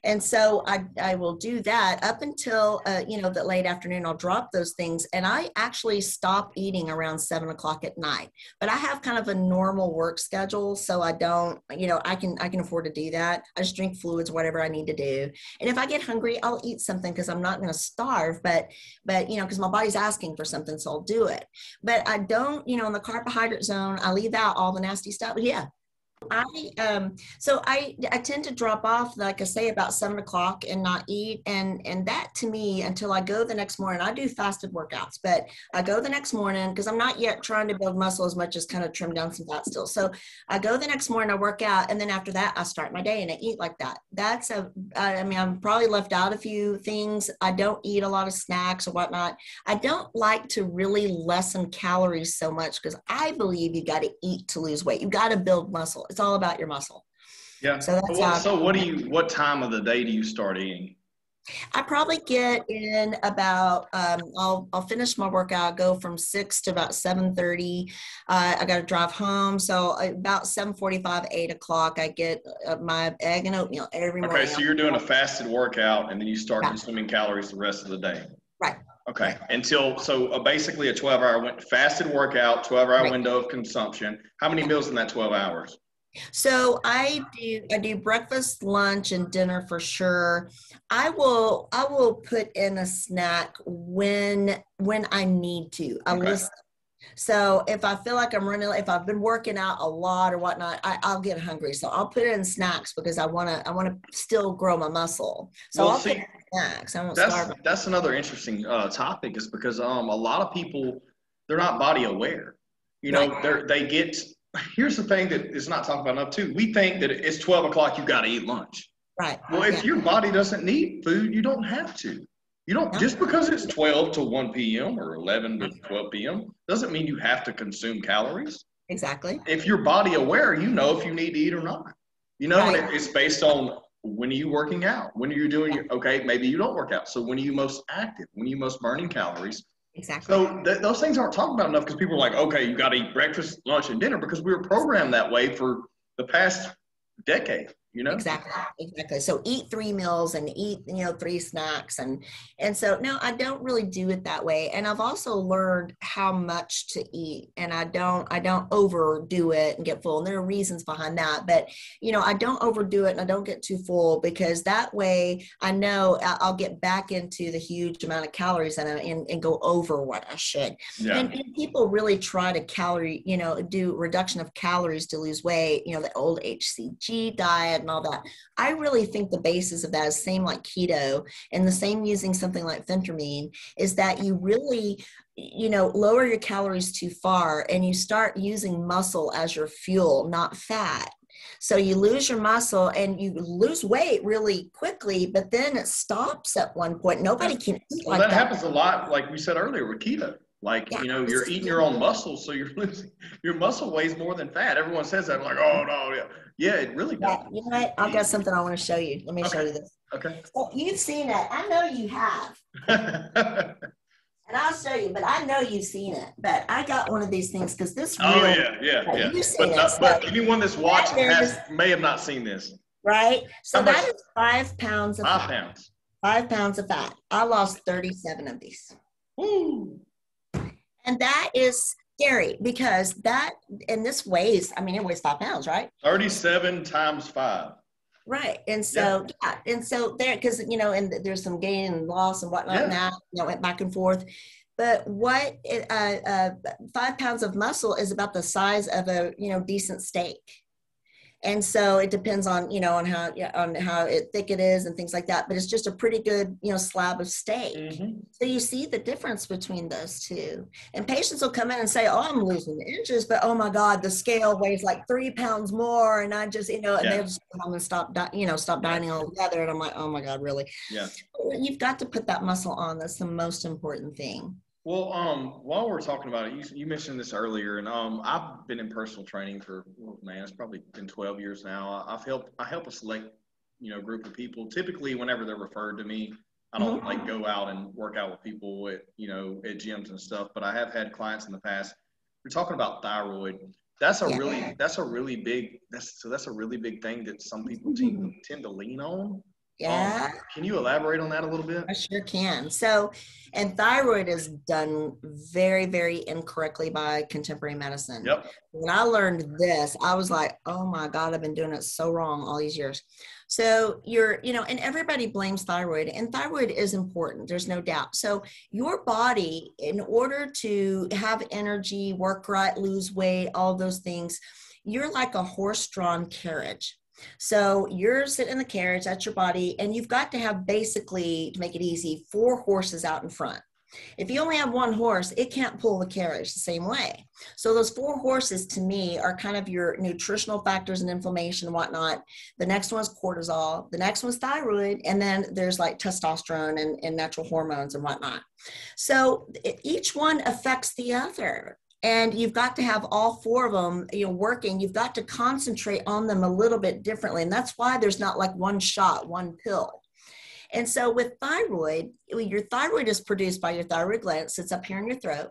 And so I will do that up until, the late afternoon. I'll drop those things, and I actually stop eating around 7 o'clock at night. But I have kind of a normal work schedule, so I don't, I can afford to do that. I just drink fluids, whatever I need to do. And if I get hungry, I'll eat something because I'm not going to starve, but because my body's asking for something, so I'll do it. But I don't, in the carbohydrate zone, I leave out all the nasty stuff. But yeah. I tend to drop off, like I say, about 7 o'clock and not eat. And that, to me, until I go the next morning, I do fasted workouts, but I go the next morning because I'm not yet trying to build muscle as much as kind of trim down some fat still. So I go the next morning, I work out, and then after that, I start my day and I eat like that. I've probably left out a few things. I don't eat a lot of snacks or whatnot. I don't like to really lessen calories so much because I believe you got to eat to lose weight. You got to build muscle. It's all about your muscle. Yeah. So what time of the day do you start eating? I probably get in about, I'll finish my workout, go from 6 to about 7:30. I got to drive home. So about 7:45, 8 o'clock, I get my egg and oatmeal every morning. Okay. So you're doing a fasted workout and then you start consuming calories the rest of the day. Right. Okay. Basically a 12-hour fasted workout, 12-hour window of consumption. How many meals in that 12 hours? So I do breakfast, lunch, and dinner for sure. I will put in a snack when I need to. So if I feel like if I've been working out a lot or whatnot, I'll get hungry. So I'll put in snacks because I want to still grow my muscle. So I'll put in snacks. I won't starve. That's another interesting topic, is because a lot of people, they're not body aware. They get. Here's the thing that is not talked about enough too. We think that it's 12 o'clock, you got to eat lunch. Right. Well, if your body doesn't need food, you don't have to. You don't, just because it's 12 to 1 p.m. or 11 to 12 p.m. doesn't mean you have to consume calories. Exactly. If you're body aware, you know if you need to eat or not. It's based on when are you working out? When are you doing maybe you don't work out. So when are you most active? When are you most burning calories? Exactly. So those things aren't talked about enough because people are like, okay, you got to eat breakfast, lunch, and dinner, because we were programmed that way for the past decade. Exactly. So eat 3 meals and eat, 3 snacks. And so, no, I don't really do it that way. And I've also learned how much to eat, and I don't overdo it and get full. And there are reasons behind that, but, I don't overdo it and I don't get too full, because that way I know I'll get back into the huge amount of calories and go over what I should. Yeah. And people really try to do reduction of calories to lose weight, the old HCG diet, diet and all that. I really think the basis of that is same like keto and the same using something like phentermine is that you really, lower your calories too far and you start using muscle as your fuel, not fat. So you lose your muscle and you lose weight really quickly, but then it stops at one point. Nobody can eat well, like that. That happens a lot, like we said earlier, with keto. Like, you're eating your own muscle, so you're losing, your muscle weighs more than fat. Everyone says that, like, oh, no, yeah. Yeah, it really does. You know what? I've got something I want to show you. Let me show you this. Okay. So you've seen it. I know you have. And I'll show you, but I know you've seen it. But I got one of these things because this yeah. You've seen But anyone that's watching may have not seen this. Right? So that is 5 pounds of fat. 5 pounds. 5 pounds of fat. I lost 37 of these. Woo. And that is scary because this weighs, it weighs 5 pounds, right? 37 times 5. Right. And so, and so there, because, and there's some gain and loss and whatnot now, went back and forth. But 5 pounds of muscle is about the size of a, decent steak. And so it depends on, on how thick it is and things like that. But it's just a pretty good, slab of steak. Mm-hmm. So you see the difference between those two. And patients will come in and say, oh, I'm losing inches, but oh my God, the scale weighs like 3 pounds more. And I just, and they'll just come home and stop dining altogether. And I'm like, oh my God, really? Yeah. You've got to put that muscle on. That's the most important thing. Well, while we're talking about it, you mentioned this earlier, and I've been in personal training for, it's probably been 12 years now. I help a select, group of people. Typically, whenever they're referred to me, I don't like go out and work out with people at gyms and stuff. But I have had clients in the past. We're talking about thyroid. That's a really big thing that some people tend to lean on. Yeah. Can you elaborate on that a little bit? I sure can. So, and thyroid is done very, very incorrectly by contemporary medicine. Yep. When I learned this, I was like, oh my God, I've been doing it so wrong all these years. So and everybody blames thyroid, and thyroid is important. There's no doubt. So your body, in order to have energy, work right, lose weight, all those things, you're like a horse-drawn carriage. So you're sitting in the carriage, that's your body, and you've got to have basically, to make it easy, 4 horses out in front. If you only have 1 horse, it can't pull the carriage the same way. So those 4 horses to me are kind of your nutritional factors and inflammation and whatnot. The next one's cortisol, the next one's thyroid, and then there's like testosterone and natural hormones and whatnot. So each one affects the other. And you've got to have all 4 of them, working. You've got to concentrate on them a little bit differently. And that's why there's not like one shot, one pill. And so with thyroid, your thyroid is produced by your thyroid gland. It sits up here in your throat,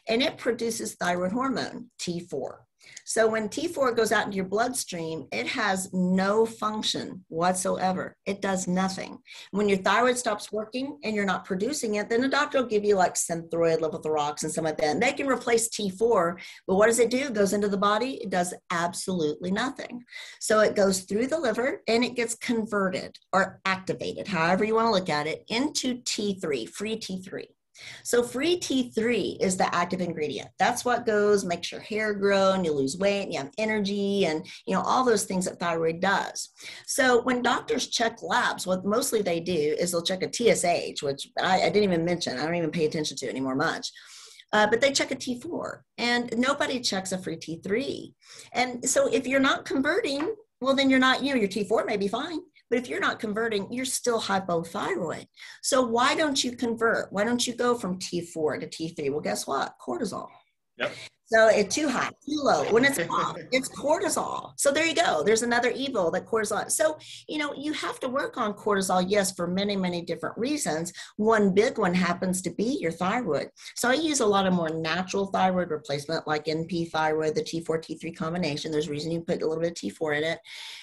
and it produces thyroid hormone, T4. So when T4 goes out into your bloodstream, it has no function whatsoever. It does nothing. When your thyroid stops working and you're not producing it, then the doctor will give you like Synthroid, levothyroxine, and some of that. And they can replace T4, but what does it do? It goes into the body. It does absolutely nothing. So it goes through the liver and it gets converted or activated, however you want to look at it, into T3, free T3. So free T3 is the active ingredient. That's what makes your hair grow and you lose weight and you have energy and, all those things that thyroid does. So when doctors check labs, what mostly they do is they'll check a TSH, which I didn't even mention. I don't even pay attention to anymore much. But they check a T4 and nobody checks a free T3. And so if you're not converting, well, then you're not, your T4 may be fine. But if you're not converting, you're still hypothyroid. So why don't you convert? Why don't you go from T4 to T3? Well, guess what? Cortisol. Yep. So it's too high, too low. When it's off, it's cortisol. So there you go. There's another evil that cortisol. So, you have to work on cortisol, yes, for many, many different reasons. One big one happens to be your thyroid. So I use a lot of more natural thyroid replacement, like NP thyroid, the T4, T3 combination. There's a reason you put a little bit of T4 in it.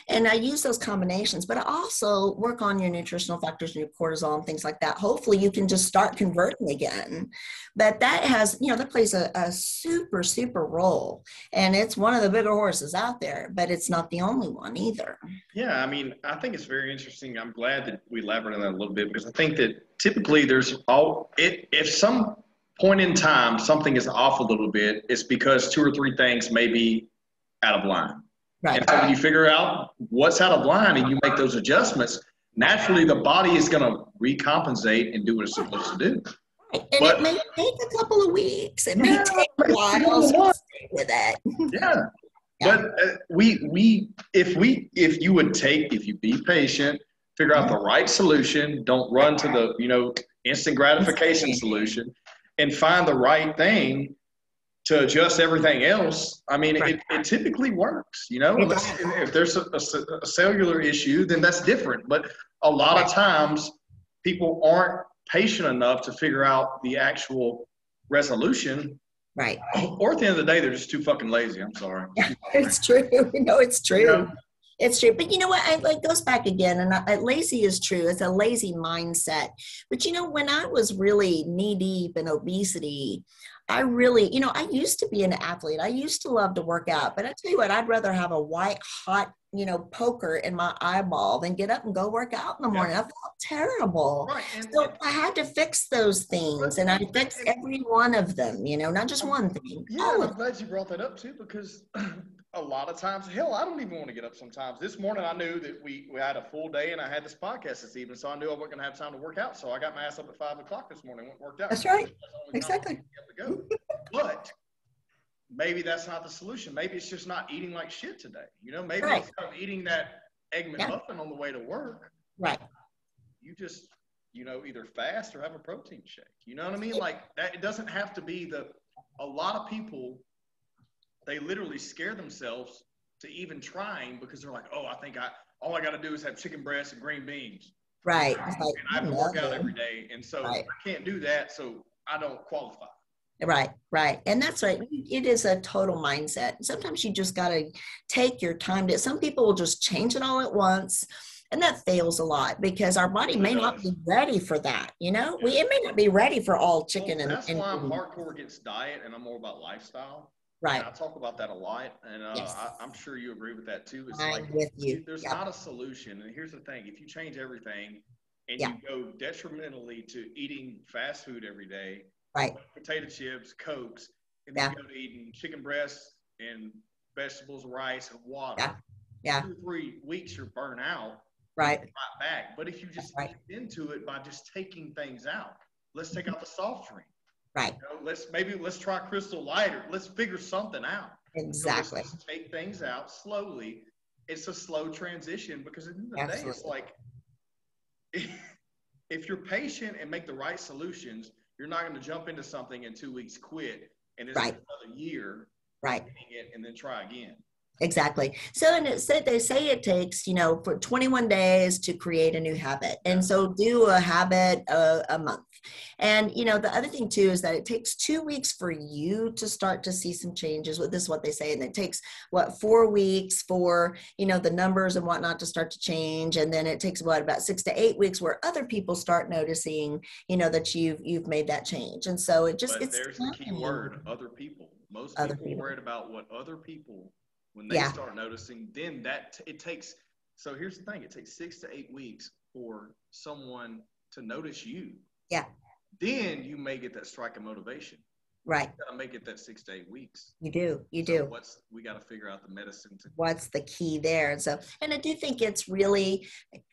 And I use those combinations, but I also work on your nutritional factors and your cortisol and things like that. Hopefully you can just start converting again. But that has, that plays a super, super role. And it's one of the bigger horses out there, but it's not the only one either. Yeah, I think it's very interesting. I'm glad that we elaborated on that a little bit because I think that typically if some point in time something is off a little bit, it's because 2 or 3 things may be out of line. Right. And so when you figure out what's out of line and you make those adjustments, naturally the body is going to recompensate and do what it's supposed to do. Right. And it may take a couple of weeks. It may take a while. So stay with it. Yeah. But if you be patient, figure out the right solution, don't run to the, instant gratification solution, and find the right thing to adjust everything else. I mean, it typically works, unless if there's a cellular issue, then that's different. But a lot of times people aren't patient enough to figure out the actual resolution. Right. Or at the end of the day, they're just too fucking lazy. I'm sorry. It's true. It's true. Yeah. It's true. But you know what? It goes back again. And lazy is true. It's a lazy mindset. But, when I was really knee deep in obesity, I really, I used to be an athlete. I used to love to work out. But I tell you what, I'd rather have a white hot, poker in my eyeball than get up and go work out in the morning. I felt terrible. Right. So I had to fix those things. And I fixed every one of them, not just one thing. Yeah, I'm glad you brought that up too, because a lot of times, hell, I don't even want to get up sometimes. This morning I knew that we had a full day and I had this podcast this evening, so I knew I wasn't going to have time to work out. So I got my ass up at 5 o'clock this morning, went and worked out. That's right. Exactly. But maybe that's not the solution. Maybe it's just not eating like shit today. Maybe instead of eating that Egg McMuffin on the way to work, right? You just, either fast or have a protein shake. You know what I mean? Like that. It doesn't have to be a lot of people, they literally scare themselves to even trying because they're like, oh, I think all I got to do is have chicken breast and green beans. Right. And I have to work out every day. And so I can't do that. So I don't qualify. Right. And that's right. It is a total mindset. Sometimes you just got to take your time some people will just change it all at once. And that fails a lot because our body may not be ready for that. It may not be ready for all chicken. That's why I'm hardcore against diet and I'm more about lifestyle. Right. And I talk about that a lot. And I'm sure you agree with that too. It's I'm with you. There's not a solution. And here's the thing. If you change everything and you go detrimentally to eating fast food every day, right, potato chips, Cokes, and then you go to eating chicken breasts and vegetables, rice, and water. 2 or 3 weeks, you're burnt out. Right. Right back. But if you just get into it by just taking things out, let's take out the soft drink. Right. Let's try Crystal Light, or let's figure something out. Exactly. Let's take things out slowly. It's a slow transition because at the end of the day, it's like if you're patient and make the right solutions, you're not going to jump into something in 2 weeks, quit, and it's another year, and then try again. Exactly. So, and they say it takes, for 21 days to create a new habit. And so do a habit a month. And, the other thing too, is that it takes 2 weeks for you to start to see some changes. This is what they say. And it takes 4 weeks for, the numbers and whatnot to start to change. And then it takes about 6 to 8 weeks where other people start noticing, that you've made that change. And so there's the key word, other people. Most people are worried about what other people, when they start noticing, then it takes, so here's the thing, it takes 6 to 8 weeks for someone to notice you. Yeah. Then you may get that strike of motivation. Right. You got to make it that 6 to 8 weeks. You do. We got to figure out the medicine. What's the key there? And I do think it's really,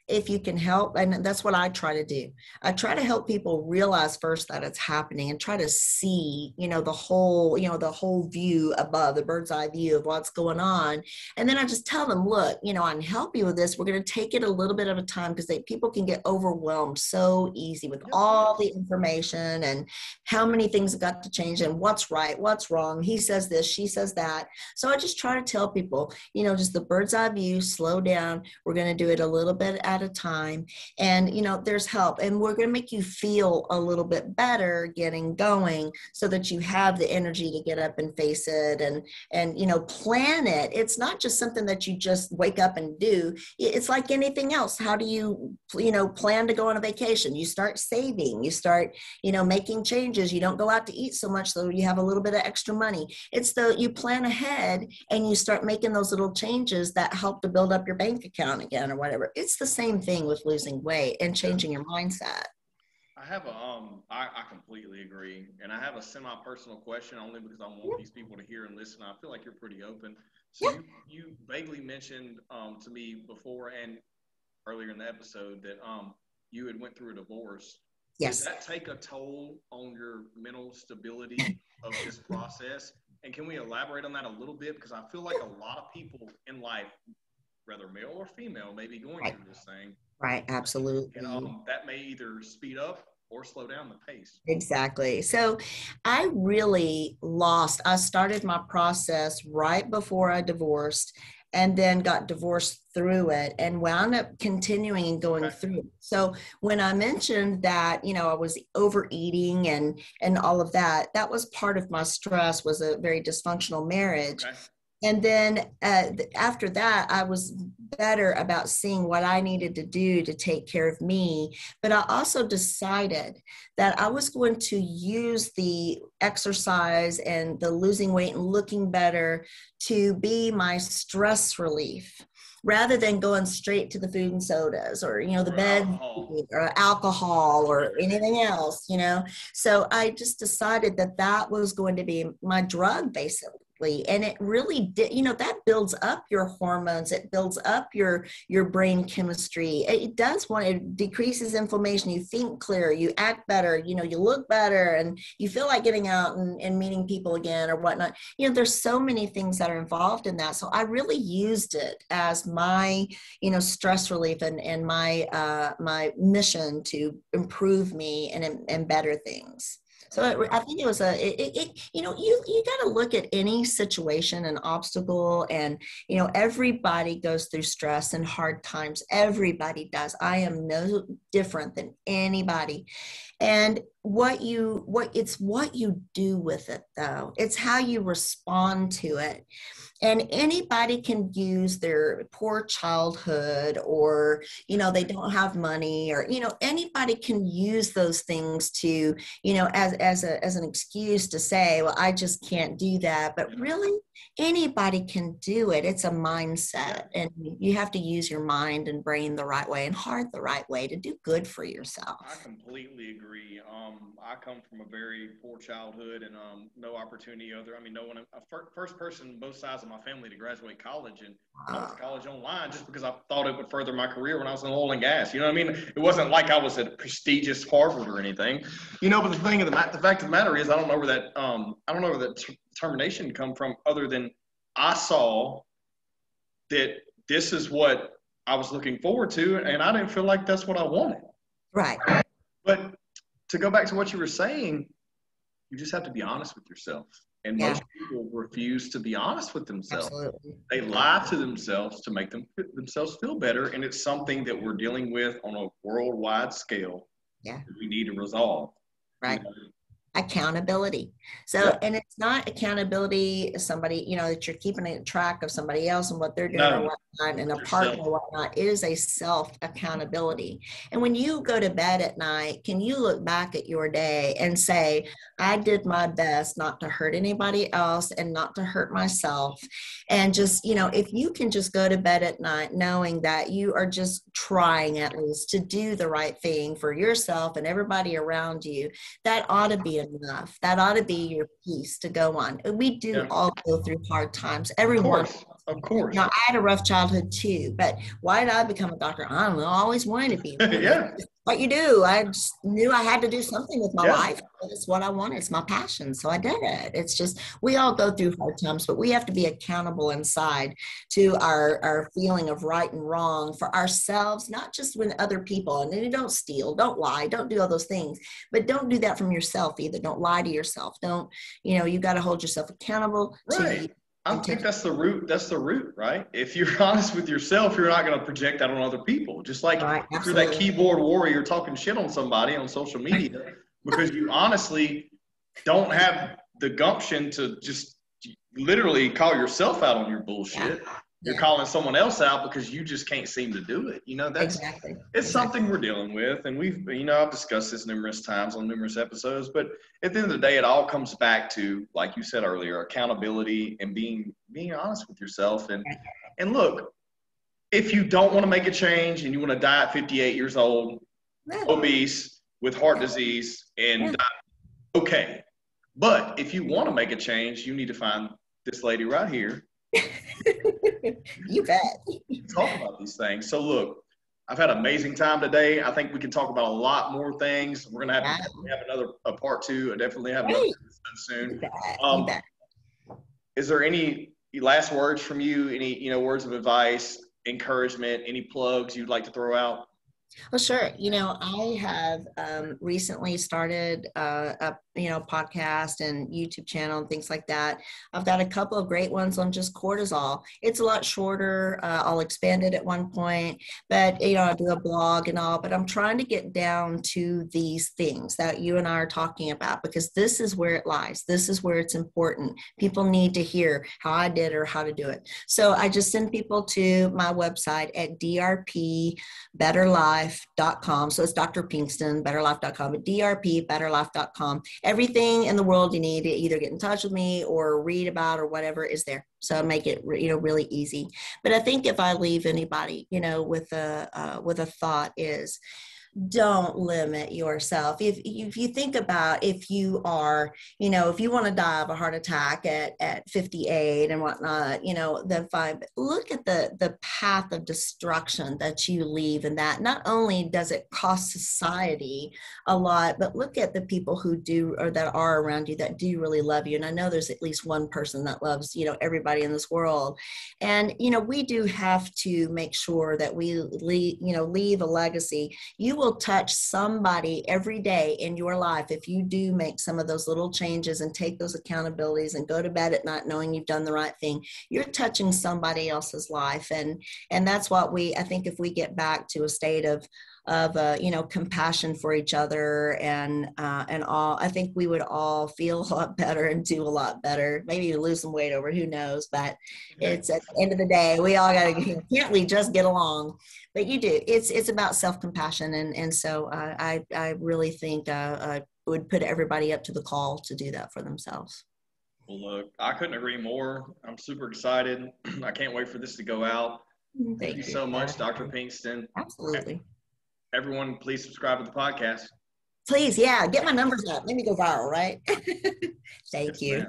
if you can help, and that's what I try to do. I try to help people realize first that it's happening and try to see, the whole view above, the bird's eye view of what's going on. And then I just tell them, look, I can help you with this. We're going to take it a little bit at a time because people can get overwhelmed so easy with all the information and how many things have got to change and what's right, what's wrong. He says this, she says that. So I just try to tell people, just the bird's eye view, slow down. We're going to do it a little bit at a time. And, there's help. And we're going to make you feel a little bit better getting going so that you have the energy to get up and face it and plan it. It's not just something that you just wake up and do. It's like anything else. How do you, plan to go on a vacation? You start saving, you start, making changes. You don't go out to eat so much so you have a little bit of extra money. It's you plan ahead and you start making those little changes that help to build up your bank account again or whatever. It's the same thing with losing weight and changing your mindset. I have I completely agree. And I have a semi-personal question only because I want these people to hear and listen. I feel like you're pretty open. So Yeah. you vaguely mentioned to me before and earlier in the episode that you had went through a divorce. Did Yes. that take a toll on your mental stability of this process? And can we elaborate on that a little bit? Because I feel like a lot of people in life, whether male or female, may be going Right. through this thing. Right. And Absolutely. that may either speed up or slow down the pace. Exactly. So I really lost. I started my process right before I divorced and then got divorced through it and wound up continuing and going Okay. through it. So when I mentioned that, I was overeating and all of that, that was part of my stress, was a very dysfunctional marriage. Okay. And then after that, I was better about seeing what I needed to do to take care of me. But I also decided that I was going to use the exercise and the losing weight and looking better to be my stress relief rather than going straight to the food and sodas or, the Or bed alcohol. or alcohol or anything else. So I just decided that that was going to be my drug, basically. And it really did, that builds up your hormones. It builds up your brain chemistry. It does it decreases inflammation. You think clearer, you act better, you look better, and you feel like getting out and meeting people again or whatnot. There's so many things that are involved in that. So I really used it as my, stress relief and my mission to improve me and better things. So I think it was you got to look at any situation, an obstacle, and, everybody goes through stress and hard times. Everybody does. I am no different than anybody. And it's what you do with it, though. It's how you respond to it. And anybody can use their poor childhood or, they don't have money or, anybody can use those things to, as an excuse to say, well, I just can't do that. But really, anybody can do it. It's a mindset, and you have to use your mind and brain the right way and heart the right way to do good for yourself. I completely agree. I come from a very poor childhood and no opportunity other. I mean, no one, first person both sides of my family to graduate college, and I went to college online just because I thought it would further my career when I was in oil and gas. You know what I mean? It wasn't like I was at prestigious Harvard or anything. But the fact of the matter is, I don't know where that determination come from, other than I saw that this is what I was looking forward to, and I didn't feel like that's what I wanted. Right. But to go back to what you were saying, you just have to be honest with yourself. And most people refuse to be honest with themselves. Absolutely. They lie to themselves to make themselves feel better. And it's something that we're dealing with on a worldwide scale. Yeah. That we need to resolve. Right. Accountability. So, and it's not accountability somebody, that you're keeping a track of somebody else and what they're doing or whatnot, and a partner or whatnot. It is a self accountability. And when you go to bed at night, can you look back at your day and say, I did my best not to hurt anybody else and not to hurt myself? And just, if you can just go to bed at night knowing that you are just trying at least to do the right thing for yourself and everybody around you, that ought to be enough. That ought to be your piece to go on. We do all go through hard times. Everyone. Of course. I had a rough childhood too, but why did I become a doctor? I don't know. I always wanted to be. What you do. I just knew I had to do something with my life. It's what I wanted. It's my passion. So I did it. It's just, we all go through hard times, but we have to be accountable inside to our feeling of right and wrong for ourselves, not just with other people. And then you don't steal, don't lie, don't do all those things, but don't do that from yourself either. Don't lie to yourself. Don't, you got to hold yourself accountable. Right. I think that's the root. That's the root, right? If you're honest with yourself, you're not going to project that on other people. Just like if you're that keyboard warrior talking shit on somebody on social media because you honestly don't have the gumption to just literally call yourself out on your bullshit. You're calling someone else out because you just can't seem to do it. It's something we're dealing with. And we've, I've discussed this numerous times on numerous episodes, but at the end of the day, it all comes back to, like you said earlier, accountability and being honest with yourself. And look, if you don't want to make a change and you want to die at 58 years old, obese, with heart disease and die. Okay. But if you want to make a change, you need to find this lady right here. You bet. Talk about these things. So look, I've had an amazing time today. I think we can talk about a lot more things. We're going to have another part two. I definitely have another soon. You bet. Is there any last words from you? Any, words of advice, encouragement, any plugs you'd like to throw out? Well, sure. I have recently started a podcast and YouTube channel and things like that. I've got a couple of great ones on just cortisol. It's a lot shorter. I'll expand it at one point, but I do a blog and all. But I'm trying to get down to these things that you and I are talking about, because this is where it lies. This is where it's important. People need to hear how I did or how to do it. So I just send people to my website at drpbetterlife.com. So it's Dr. Pinkston, betterlife.com, but drpbetterlife.com. Everything in the world you need to either get in touch with me or read about or whatever is there. So make it, really easy. But I think if I leave anybody, with a thought is, don't limit yourself. If you think about, if you are, if you want to die of a heart attack at 58 and whatnot, then fine. But look at the path of destruction that you leave, and that not only does it cost society a lot, but look at the people who do, or that are around you, that do really love you. And I know there's at least one person that loves, everybody in this world. And, we do have to make sure that we leave a legacy. You will touch somebody every day in your life if you do make some of those little changes and take those accountabilities and go to bed at night knowing you've done the right thing. You're touching somebody else's life, and that's what I think if we get back to a state of compassion for each other and all, I think we would all feel a lot better and do a lot better. Maybe lose some weight over, who knows, but it's at the end of the day, we all can't we just get along? But you do. It's about self-compassion. And so I really think I would put everybody up to the call to do that for themselves. Well, look, I couldn't agree more. I'm super excited. I can't wait for this to go out. Thank you so much, Dr. Pinkston. Absolutely. Everyone, please subscribe to the podcast. Please, yeah. Get my numbers up. Let me go viral, right? Thank you.